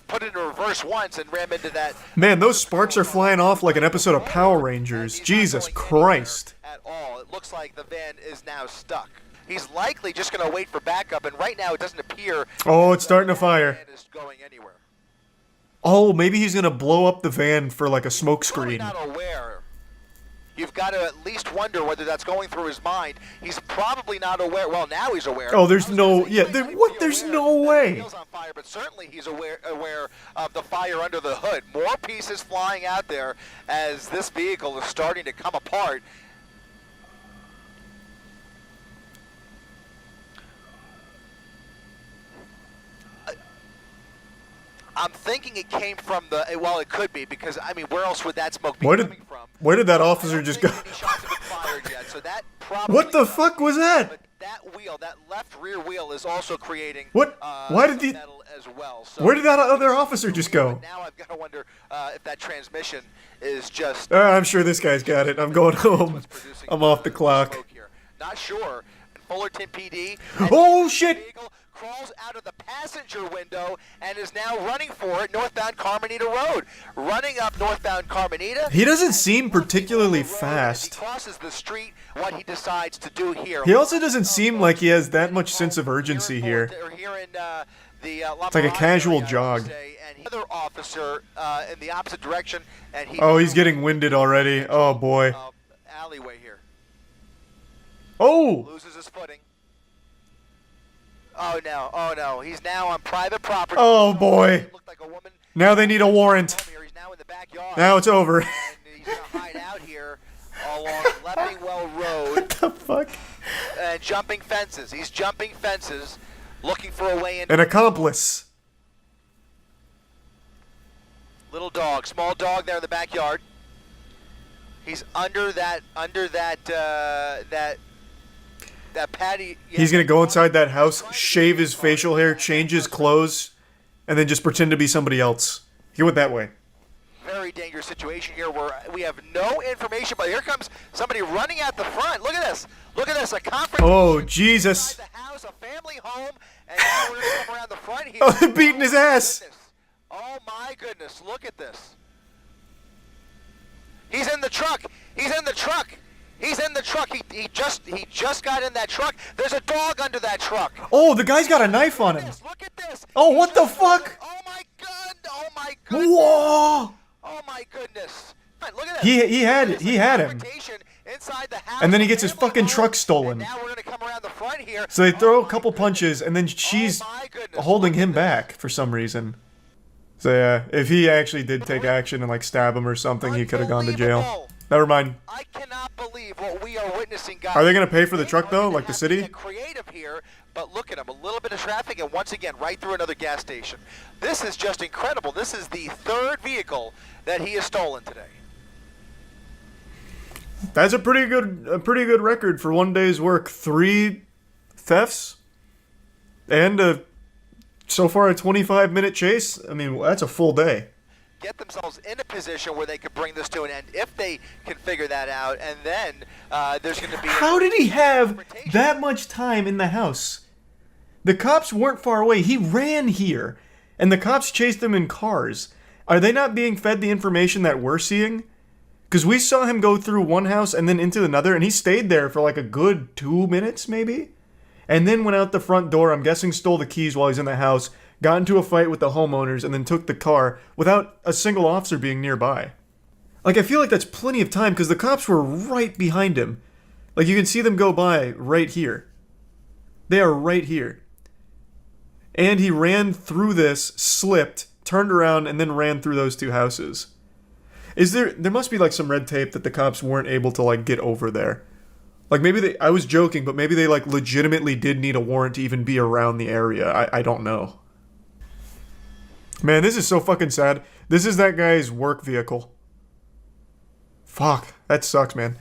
Put it in reverse once and ram into that. Man, those sparks are flying off like an episode of Power Rangers. Jesus Christ. At all. It looks like the van is now stuck. He's likely just going to wait for backup, and right now it doesn't appear. Oh, it's starting to fire. Is going anywhere. Oh, maybe he's going to blow up the van for like a smoke screen. Not aware. You've got to at least wonder whether that's going through his mind. He's probably not aware. Well, now he's aware. Oh, there's no, there's no way. On fire, but certainly he's aware of the fire under the hood. More pieces flying out there as this vehicle is starting to come apart. I'm thinking it came from the, well, it could be, because, I mean, where else would that smoke be coming from? Where did that officer just go? Any shots have been fired yet, so that probably what the fuck was that? But that wheel wheel, that left rear wheel is also creating What? Why did some the... metal as well. So Where did that other officer just go? now I've got to wonder if that transmission is just... I'm sure this guy's got it. I'm going home. I'm off the clock. Not sure. Fullerton PD. Oh, shit! Crawls out of the passenger window and is now running for it northbound Carmenita Road. Running up northbound Carmenita. He doesn't seem particularly fast. He crosses the street. What he decides to do here. He also doesn't seem like he has that much sense of urgency here. It's like a casual jog. Another officer in the opposite direction, and he... Oh, he's getting winded already. Oh, boy. Alleyway here. Oh! Loses his footing. Oh no, oh no. He's now on private property. Oh, boy. Now they need a warrant. Now it's over. And he's going to hide out here along Leppingwell Road. What the fuck? And jumping fences. He's jumping fences, looking for a way in. An accomplice. Little dog, small dog there in the backyard. He's under that patty. Yeah. He's gonna go inside that house, shave his facial hair, change his clothes, and then just pretend to be somebody else. He went that way. Very dangerous situation here where we have no information, but here comes somebody running out the front. Look at this. Look at this. A confrontation. Oh, Jesus. Inside the house, a family home, and now we're going to come around the front here. Oh, they're beating his ass. Oh, my goodness. Look at this. He's in the truck. He's in the truck. He's in the truck. He just got in that truck. There's a dog under that truck. Oh, the guy's got a knife on him. Look at this. Oh, what the fuck? Oh my god. Oh my goodness. Whoa. Oh my goodness. Look at this. He had him. Inside the house. And then he gets his fucking truck stolen. Now we're going to come around the front here. So they throw a couple punches, and then she's holding him back for some reason. So yeah, if he actually did take action and like stab him or something, he could have gone to jail. Never mind. I cannot believe what we are witnessing, guys. Are they gonna pay for the truck though, like the city? Get creative here, but look at him. A little bit of traffic, and once again, right through another gas station. This is just incredible. This is the third vehicle that he has stolen today. That's a pretty good record for one day's work. 3 thefts, and so far a 25-minute chase. I mean, that's a full day. Get themselves in a position where they could bring this to an end if they can figure that out, and then there's going to be... How did he have that much time in the house? The cops weren't far away. He ran here, and the cops chased him in cars. Are they not being fed the information that we're seeing? Because we saw him go through one house and then into another, and he stayed there for like a good 2 minutes, maybe? And then went out the front door, I'm guessing stole the keys while he's in the house, got into a fight with the homeowners, and then took the car without a single officer being nearby. Like, I feel like that's plenty of time, because the cops were right behind him. Like, you can see them go by right here. They are right here. And he ran through this, slipped, turned around, and then ran through those 2 houses. There must be, like, some red tape that the cops weren't able to, like, get over there. Like, maybe I was joking, but maybe they, like, legitimately did need a warrant to even be around the area. I don't know. Man, this is so fucking sad. This is that guy's work vehicle. Fuck. That sucks, man.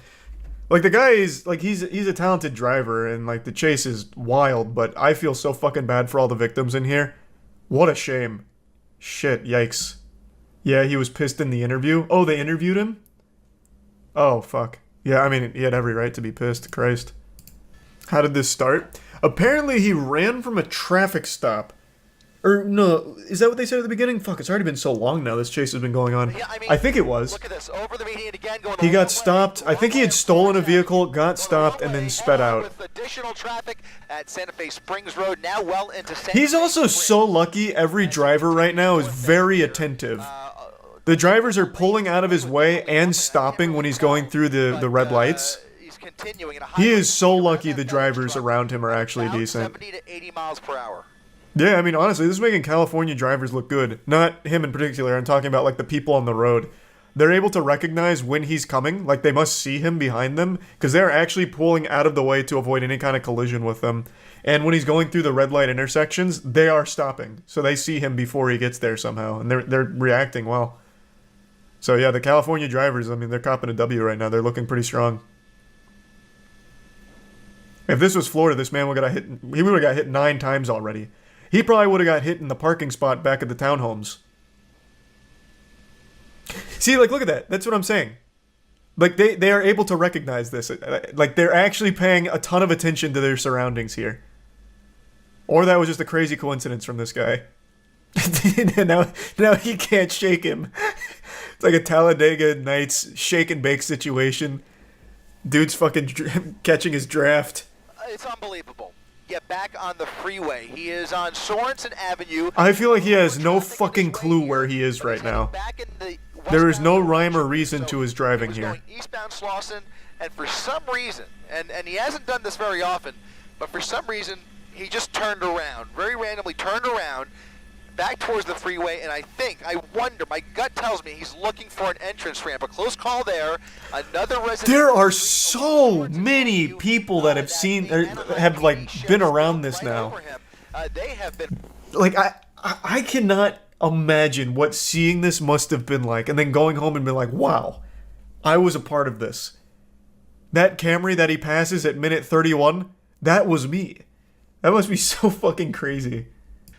Like, the guy is, like, he's a talented driver, and, like, the chase is wild, but I feel so fucking bad for all the victims in here. What a shame. Shit, yikes. Yeah, he was pissed in the interview. Oh, they interviewed him? Oh, fuck. Yeah, I mean, he had every right to be pissed. Christ. How did this start? Apparently, he ran from a traffic stop. Or, no, is that what they said at the beginning? Fuck, it's already been so long now this chase has been going on. Yeah, I mean, I think it was. Look at this. Over the median again, going He got stopped. I think he had stolen a vehicle, got stopped, and then sped out. with additional traffic at Santa Fe Springs Road, now well into Santa He's Fe also Springs. so lucky. Every driver right now is very attentive. The drivers are pulling out of his way and stopping when he's going through the red lights. He is so lucky the drivers around him are actually decent. 70 to 80 miles per hour. Yeah, I mean, honestly, this is making California drivers look good. Not him in particular. I'm talking about, like, the people on the road. They're able to recognize when he's coming. Like, they must see him behind them, because they're actually pulling out of the way to avoid any kind of collision with them. And when he's going through the red light intersections, they are stopping. So they see him before he gets there somehow, and they're reacting well. So yeah, the California drivers, I mean, they're copping a W right now. They're looking pretty strong. If this was Florida, this man would have got hit. He would have got hit 9 times already. He probably would have got hit in the parking spot back at the townhomes. See, like, look at that. That's what I'm saying. Like, they are able to recognize this. Like, they're actually paying a ton of attention to their surroundings here. Or that was just a crazy coincidence from this guy. now he can't shake him. It's like a Talladega Nights shake and bake situation. Dude's fucking catching his draft. It's unbelievable. Get back on the freeway. He is on Sorensen Avenue. I feel like he has no fucking clue where he is right now. There is no rhyme or reason to his driving here. Eastbound Slauson, and for some reason, and he hasn't done this very often, but for some reason, he just turned around, very randomly turned around, back towards the freeway, and I wonder, my gut tells me he's looking for an entrance ramp. A close call there. Another resident. There are so many people that have seen, have like been around this now. They have been. Like I cannot imagine what seeing this must have been like, and then going home and being like, wow, I was a part of this. That Camry that he passes at minute 31, that was me. That must be so fucking crazy.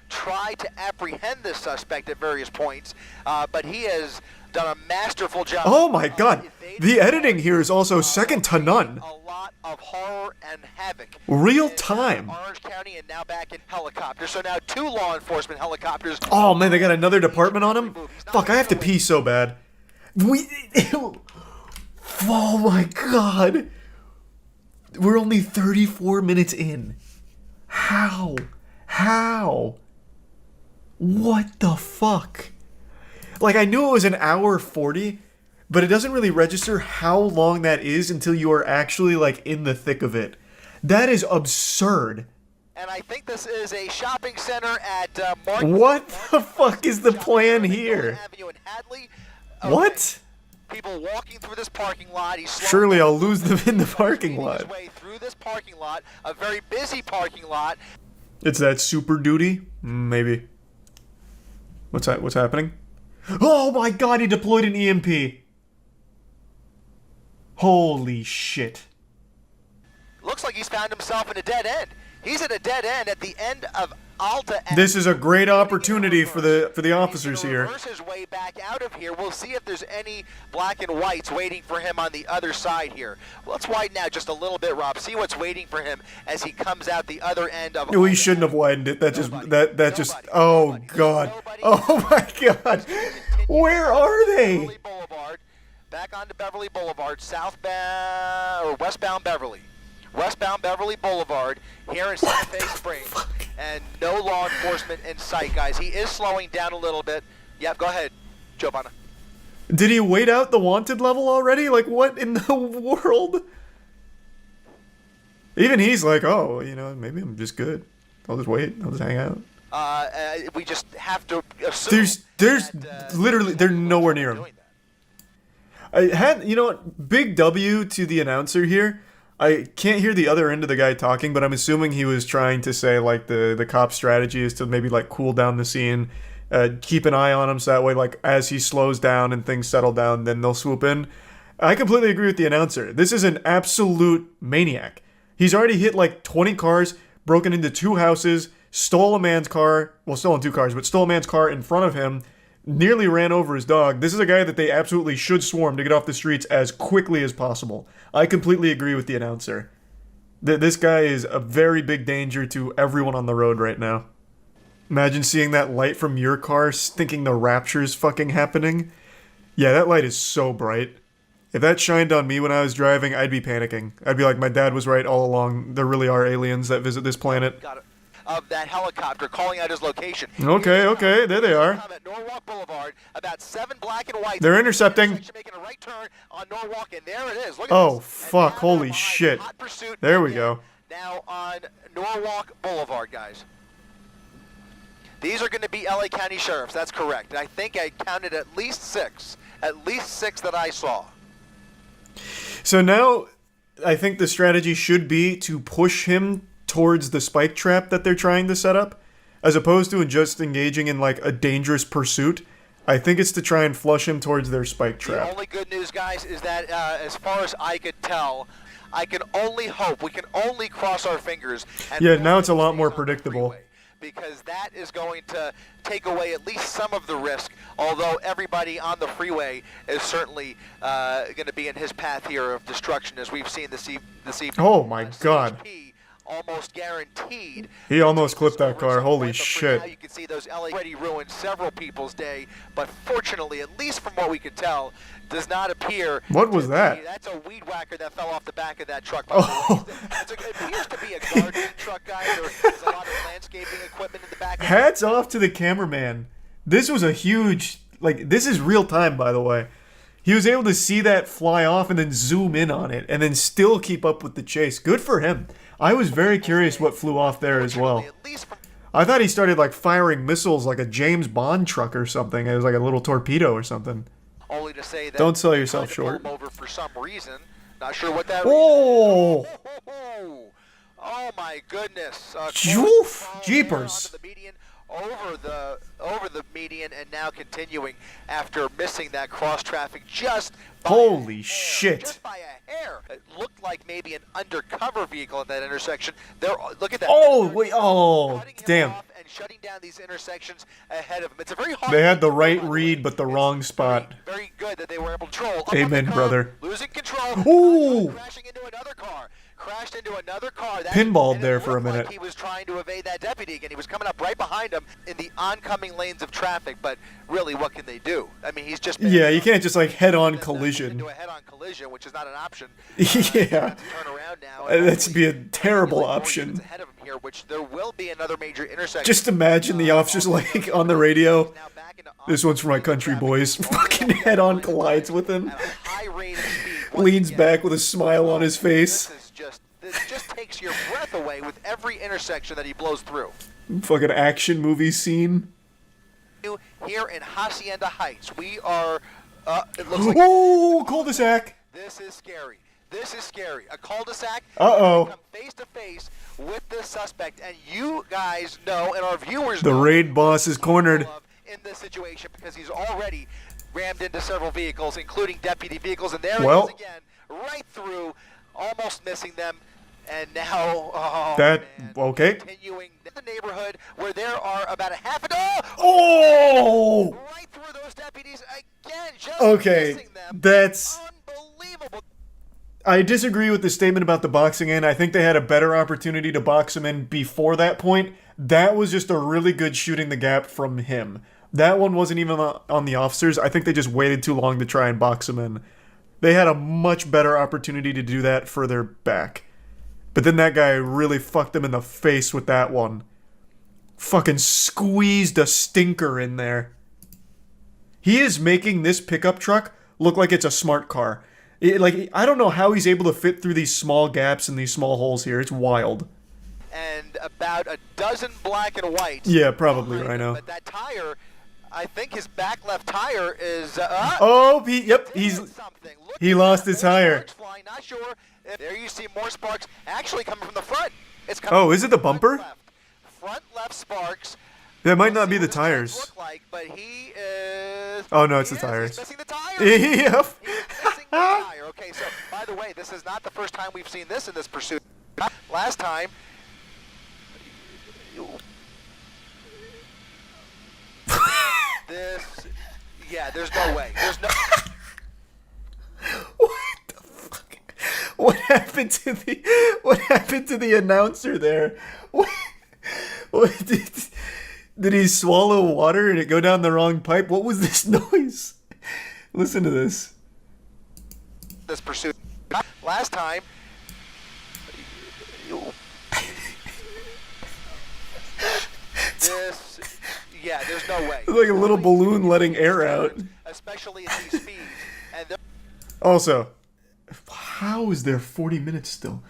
Try to apprehend this suspect at various points, but he has done a masterful job. Oh my god, the editing here is also second to none. A lot of horror and havoc. Real time. Orange County and now back in helicopters. So now 2 law enforcement helicopters. Oh man, they got another department on him? Fuck, I have to pee so bad. Oh my god. We're only 34 minutes in. How? What the fuck? Like, I knew it was an hour 40, but it doesn't really register how long that is until you are actually, like, in the thick of it. That is absurd. And I think this is a shopping center at What the fuck is the plan here? What? People walking through this parking lot. Surely I'll lose them in the parking lot. His way through this parking lot, a very busy parking lot. It's that Super Duty? Maybe. What's happening? Oh my god, he deployed an EMP. Holy shit. Looks like he's found himself in a dead end. He's at a dead end at the end of Alta. This is a great opportunity for the officers here. Reverse his way back out of here. We'll see if there's any black and whites waiting for him on the other side here. Let's widen out just a little bit, Rob. See what's waiting for him as he comes out the other end of. We shouldn't have widened it. That just. Oh god. Oh my god. Where are they? Back onto Beverly Boulevard, southbound or westbound Beverly. Westbound Beverly Boulevard here in Santa Fe Springs, and no law enforcement in sight, guys. He is slowing down a little bit. Yep, go ahead, Giovanna. Did he wait out the wanted level already? Like, what in the world? Even he's like, oh, you know, maybe I'm just good. I'll just wait. I'll just hang out. We just have to assume. There's literally, they're nowhere near him. I had, you know what, big W to the announcer here. I can't hear the other end of the guy talking, but I'm assuming he was trying to say, like, the cop strategy is to maybe, like, cool down the scene, keep an eye on him so that way, like, as he slows down and things settle down, then they'll swoop in. I completely agree with the announcer. This is an absolute maniac. He's already hit, like, 20 cars, broken into 2 houses, stole a man's car, well, stolen 2 cars, but stole a man's car in front of him, nearly ran over his dog. This is a guy that they absolutely should swarm to get off the streets as quickly as possible. I completely agree with the announcer. This guy is a very big danger to everyone on the road right now. Imagine seeing that light from your car, thinking the rapture's fucking happening. Yeah, that light is so bright. If that shined on me when I was driving, I'd be panicking. I'd be like, my dad was right all along. There really are aliens that visit this planet. Of that helicopter calling out his location. Okay, there they are. At Norwalk Boulevard, about 7 black and white. They're intercepting. Making a right turn on Norwalk, and there it is. Look at Oh, this. fuck, holy shit. There we go. Now on Norwalk Boulevard, guys. These are going to be LA County Sheriffs, that's correct. And I think I counted at least 6. At least 6 that I saw. So now, I think the strategy should be to push him towards the spike trap that they're trying to set up, as opposed to just engaging in, like, a dangerous pursuit. I think it's to try and flush him towards their spike trap. The only good news, guys, is that as far as I could tell, I can only hope, we can only cross our fingers. And Yeah, now it's a lot more predictable. Because that is going to take away at least some of the risk, although everybody on the freeway is certainly going to be in his path here of destruction, as we've seen this evening. Oh my God. Almost guaranteed. He almost clipped that car. Holy shit. Now you can see those LA already ruined several people's day, but fortunately, at least from what we could tell, does not appear. What was that? That's a weed whacker that fell off the back of that truck. Oh. It appears to be a gardening truck, guys. There's a lot of landscaping equipment in the back. Hats off to the cameraman. This was a huge, like, this is real time, by the way. He was able to see that fly off and then zoom in on it and then still keep up with the chase. Good for him. I was very curious what flew off there as well. I thought he started like firing missiles like a James Bond truck or something. It was like a little torpedo or something. Only to say that don't sell yourself short. Over for some reason. Not sure what that oh! Oh my goodness. Jeepers. Over the median and now continuing after missing that cross traffic just by holy shit. Just by a hair. It looked like maybe an undercover vehicle at that intersection. Look at that. Oh, wait. Oh, damn. And shutting down these intersections ahead of them. It's a very hard. They had the right read but the wrong spot. Very good that they were able to control. Amen, brother. Losing control. Ooh. Crashing into another car. Crashed into another car. Pinballed there for a minute. Like he was trying to evade that deputy again. He was coming up right behind him in the oncoming lanes of traffic, but really, what can they do? I mean, he's just yeah, you can't just like head-on collision. Into a head-on collision, which is not an option. Yeah, that'd be a terrible option. Ahead of him here, which there will be another major intersection. Just imagine the officers like on the radio. This one's for my country boys. Fucking head-on collides with him. Leans back with a smile on his face. This just takes your breath away with every intersection that he blows through. Fucking action movie scene. Here in Hacienda Heights, we are. It looks like cul-de-sac. This is scary. This is scary. A cul-de-sac. Uh-oh. Come face to face with the suspect, and you guys know, and our viewers know. The raid boss is cornered. In this situation because he's already rammed into several vehicles, including deputy vehicles, and there he is again, right through, almost missing them. And now, continuing the neighborhood where there are about a half a dozen. Right through those deputies again, just missing them. That's unbelievable. I disagree with the statement about the boxing in. I think they had a better opportunity to box him in before that point. That was just a really good shooting the gap from him. That one wasn't even on the officers. I think they just waited too long to try and box him in. They had a much better opportunity to do that further back. But then that guy really fucked them in the face with that one. Fucking squeezed a stinker in there. He is making this pickup truck look like it's a smart car. I don't know how he's able to fit through these small gaps and these small holes here. It's wild. And about a dozen black and white. Yeah, probably right now. But that tire, I think his back left tire is. He lost his tire. Flying, not sure. There you see more sparks actually coming from the front. It's coming is it the bumper? Front left sparks. That might not be the tires. Look like, but he is. Oh no, it's the tires. He's missing the tire. Yep. He's missing the tire. Okay, so by the way, this is not the first time we've seen this in this pursuit. Last time. There's no way. There's no. What the fuck? What happened to the announcer there? What did he swallow water and it go down the wrong pipe? What was this noise? Listen to this. This pursuit. Last time. There's no way. It's like a little balloon letting air out. Especially at these speeds. And also, how is there 40 minutes still?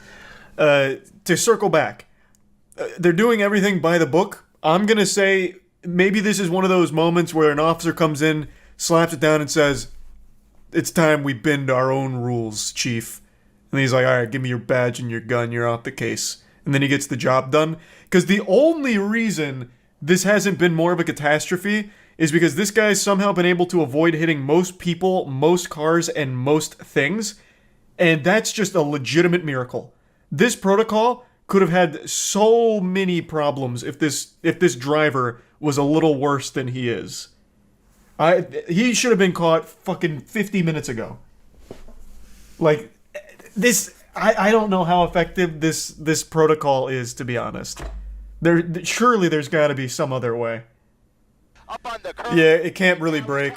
To circle back, they're doing everything by the book. I'm going to say maybe this is one of those moments where an officer comes in, slaps it down and says, "It's time we bend our own rules, Chief." And he's like, "All right, give me your badge and your gun. You're off the case." And then he gets the job done. Because the only reason this hasn't been more of a catastrophe is because this guy's somehow been able to avoid hitting most people, most cars, and most things. And that's just a legitimate miracle. This protocol could have had so many problems if this driver was a little worse than he is. He should have been caught fucking 50 minutes ago. Like, this, I don't know how effective this protocol is, to be honest. Surely there's got to be some other way. Yeah, it can't really break.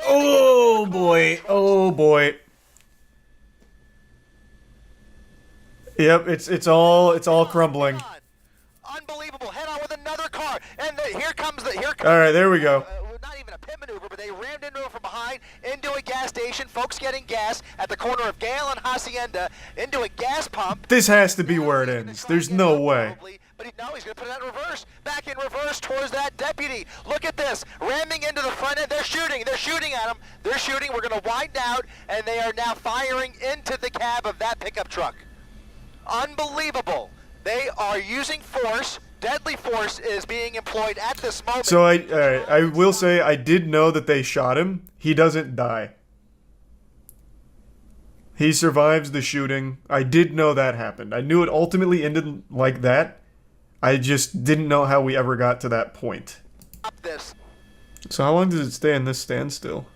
Oh boy, oh boy. Yep, it's all crumbling. Unbelievable. Head on with another car, and here comes. All right, there we go. Not even a pit maneuver, but they rammed into him from behind, into a gas station. Folks getting gas at the corner of Gale and Hacienda, into a gas pump. This has to be where it ends. There's no way. But he's going to put it in reverse. Back in reverse towards that deputy. Look at this. Ramming into the front end. They're shooting. They're shooting at him. They're shooting. We're going to wind out, and they are now firing into the cab of that pickup truck. Unbelievable. They are using force. Deadly force is being employed at this moment. So I will say I did know that they shot him. He doesn't die. He survives the shooting. I did know that happened. I knew it ultimately ended like that. I just didn't know how we ever got to that point. So how long does it stay in this standstill?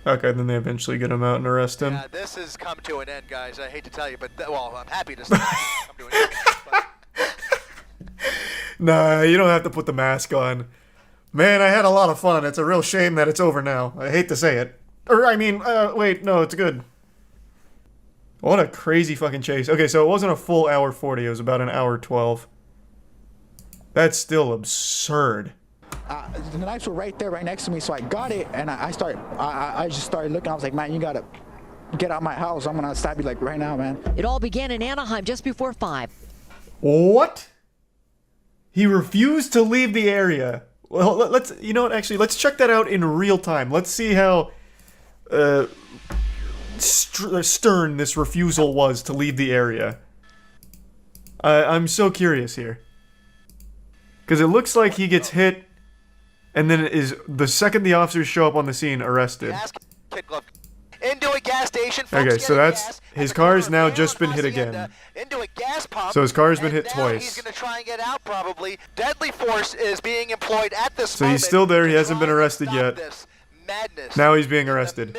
Okay, then they eventually get him out and arrest him. Yeah, this has come to an end, guys. I hate to tell you, but well, I'm happy to say it's come to an end. Nah, you don't have to put the mask on. Man, I had a lot of fun. It's a real shame that it's over now. I hate to say it. Or, I mean, wait, no, it's good. What a crazy fucking chase. Okay, so it wasn't a full hour 40. It was about an hour 12. That's still absurd. The knives were right there, right next to me, so I got it, and I just started looking. I was like, man, you gotta get out of my house. I'm gonna stab you like right now, man. It all began in Anaheim just before 5. What? He refused to leave the area. Well, let's, you know what, actually, let's check that out in real time. Let's see how stern this refusal was to leave the area. I'm so curious here. Because it looks like he gets hit, and then it is the second the officers show up on the scene, arrested. Into a gas station. Okay, so that's his car's now just been hit again. Into a gas pump. So his car's been hit now twice. He's going to try and get out probably. Deadly force is being employed at this So moment. he's still there. He hasn't been arrested yet. Madness. Now he's being arrested.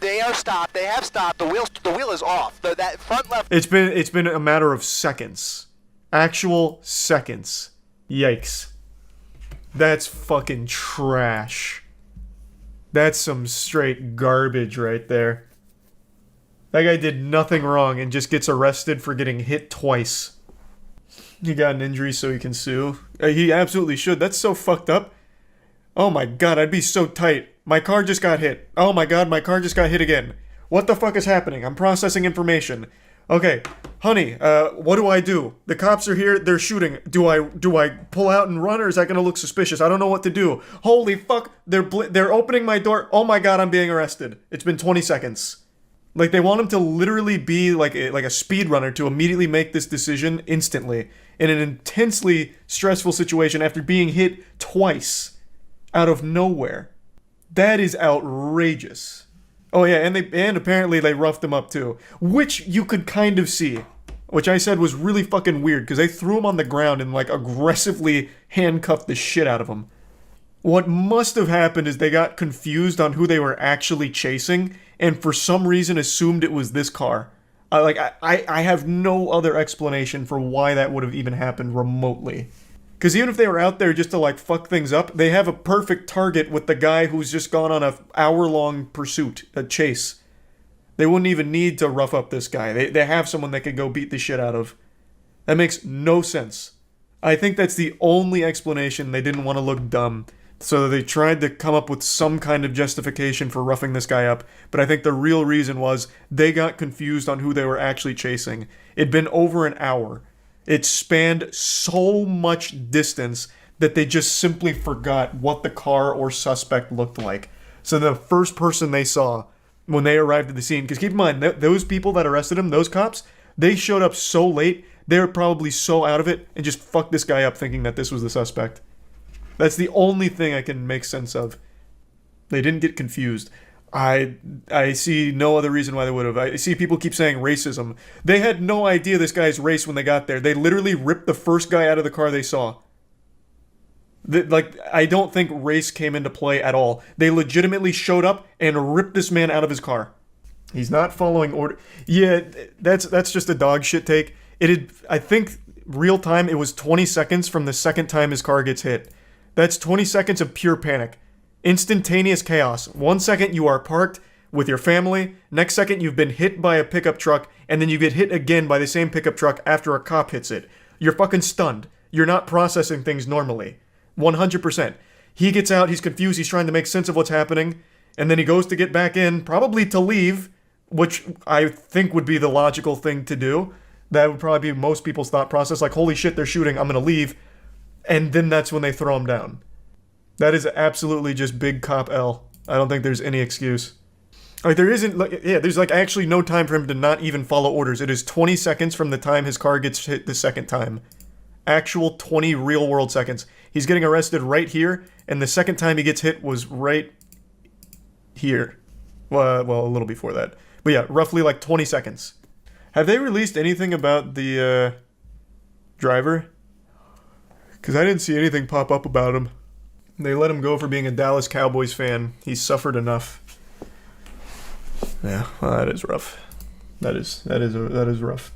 They are stopped. They have stopped. The wheel is off. That front left. It's been a matter of seconds. Actual seconds. Yikes. That's fucking trash. That's some straight garbage right there. That guy did nothing wrong and just gets arrested for getting hit twice. He got an injury so he can sue. He absolutely should. That's so fucked up. Oh my god, I'd be so tight. My car just got hit. Oh my god, my car just got hit again. What the fuck is happening? I'm processing information. Okay, honey, what do I do? The cops are here, they're shooting. Do I pull out and run, or is that gonna look suspicious? I don't know what to do. Holy fuck, they're opening my door. Oh my god, I'm being arrested. It's been 20 seconds. Like, they want him to literally be like a speedrunner to immediately make this decision instantly in an intensely stressful situation after being hit twice out of nowhere. That is outrageous. Oh yeah, and apparently they roughed him up too, which you could kind of see, which I said was really fucking weird because they threw him on the ground and like aggressively handcuffed the shit out of him. What must have happened is they got confused on who they were actually chasing and for some reason assumed it was this car. I have no other explanation for why that would have even happened remotely. Because even if they were out there just to like fuck things up, they have a perfect target with the guy who's just gone on a hour-long pursuit, a chase. They wouldn't even need to rough up this guy. They have someone they could go beat the shit out of. That makes no sense. I think that's the only explanation. They didn't want to look dumb. So they tried to come up with some kind of justification for roughing this guy up. But I think the real reason was they got confused on who they were actually chasing. It'd been over an hour. It spanned so much distance that they just simply forgot what the car or suspect looked like. So the first person they saw when they arrived at the scene, because keep in mind, those people that arrested him, those cops, they showed up so late, they were probably so out of it and just fucked this guy up thinking that this was the suspect. That's the only thing I can make sense of. They didn't get confused. I see no other reason why they would have. I see people keep saying racism. They had no idea this guy's race when they got there. They literally ripped the first guy out of the car they saw. I don't think race came into play at all. They legitimately showed up and ripped this man out of his car. He's not following order. Yeah, that's just a dog shit take. I think real time, it was 20 seconds from the second time his car gets hit. That's 20 seconds of pure panic. Instantaneous chaos. 1 second you are parked with your family. Next second you've been hit by a pickup truck, and then you get hit again by the same pickup truck after a cop hits it. You're fucking stunned. You're not processing things normally. 100%. He gets out, he's confused, he's trying to make sense of what's happening, and then he goes to get back in, probably to leave, which I think would be the logical thing to do. That would probably be most people's thought process, like, holy shit, they're shooting, I'm gonna leave. And then that's when they throw him down. That is absolutely just big cop L. I don't think there's any excuse. Like, there isn't, there's actually no time for him to not even follow orders. It is 20 seconds from the time his car gets hit the second time. Actual 20 real world seconds. He's getting arrested right here, and the second time he gets hit was right here. Well, a little before that. But yeah, roughly 20 seconds. Have they released anything about the driver? Because I didn't see anything pop up about him. They let him go for being a Dallas Cowboys fan. He's suffered enough. Yeah, well, that is rough. That is rough.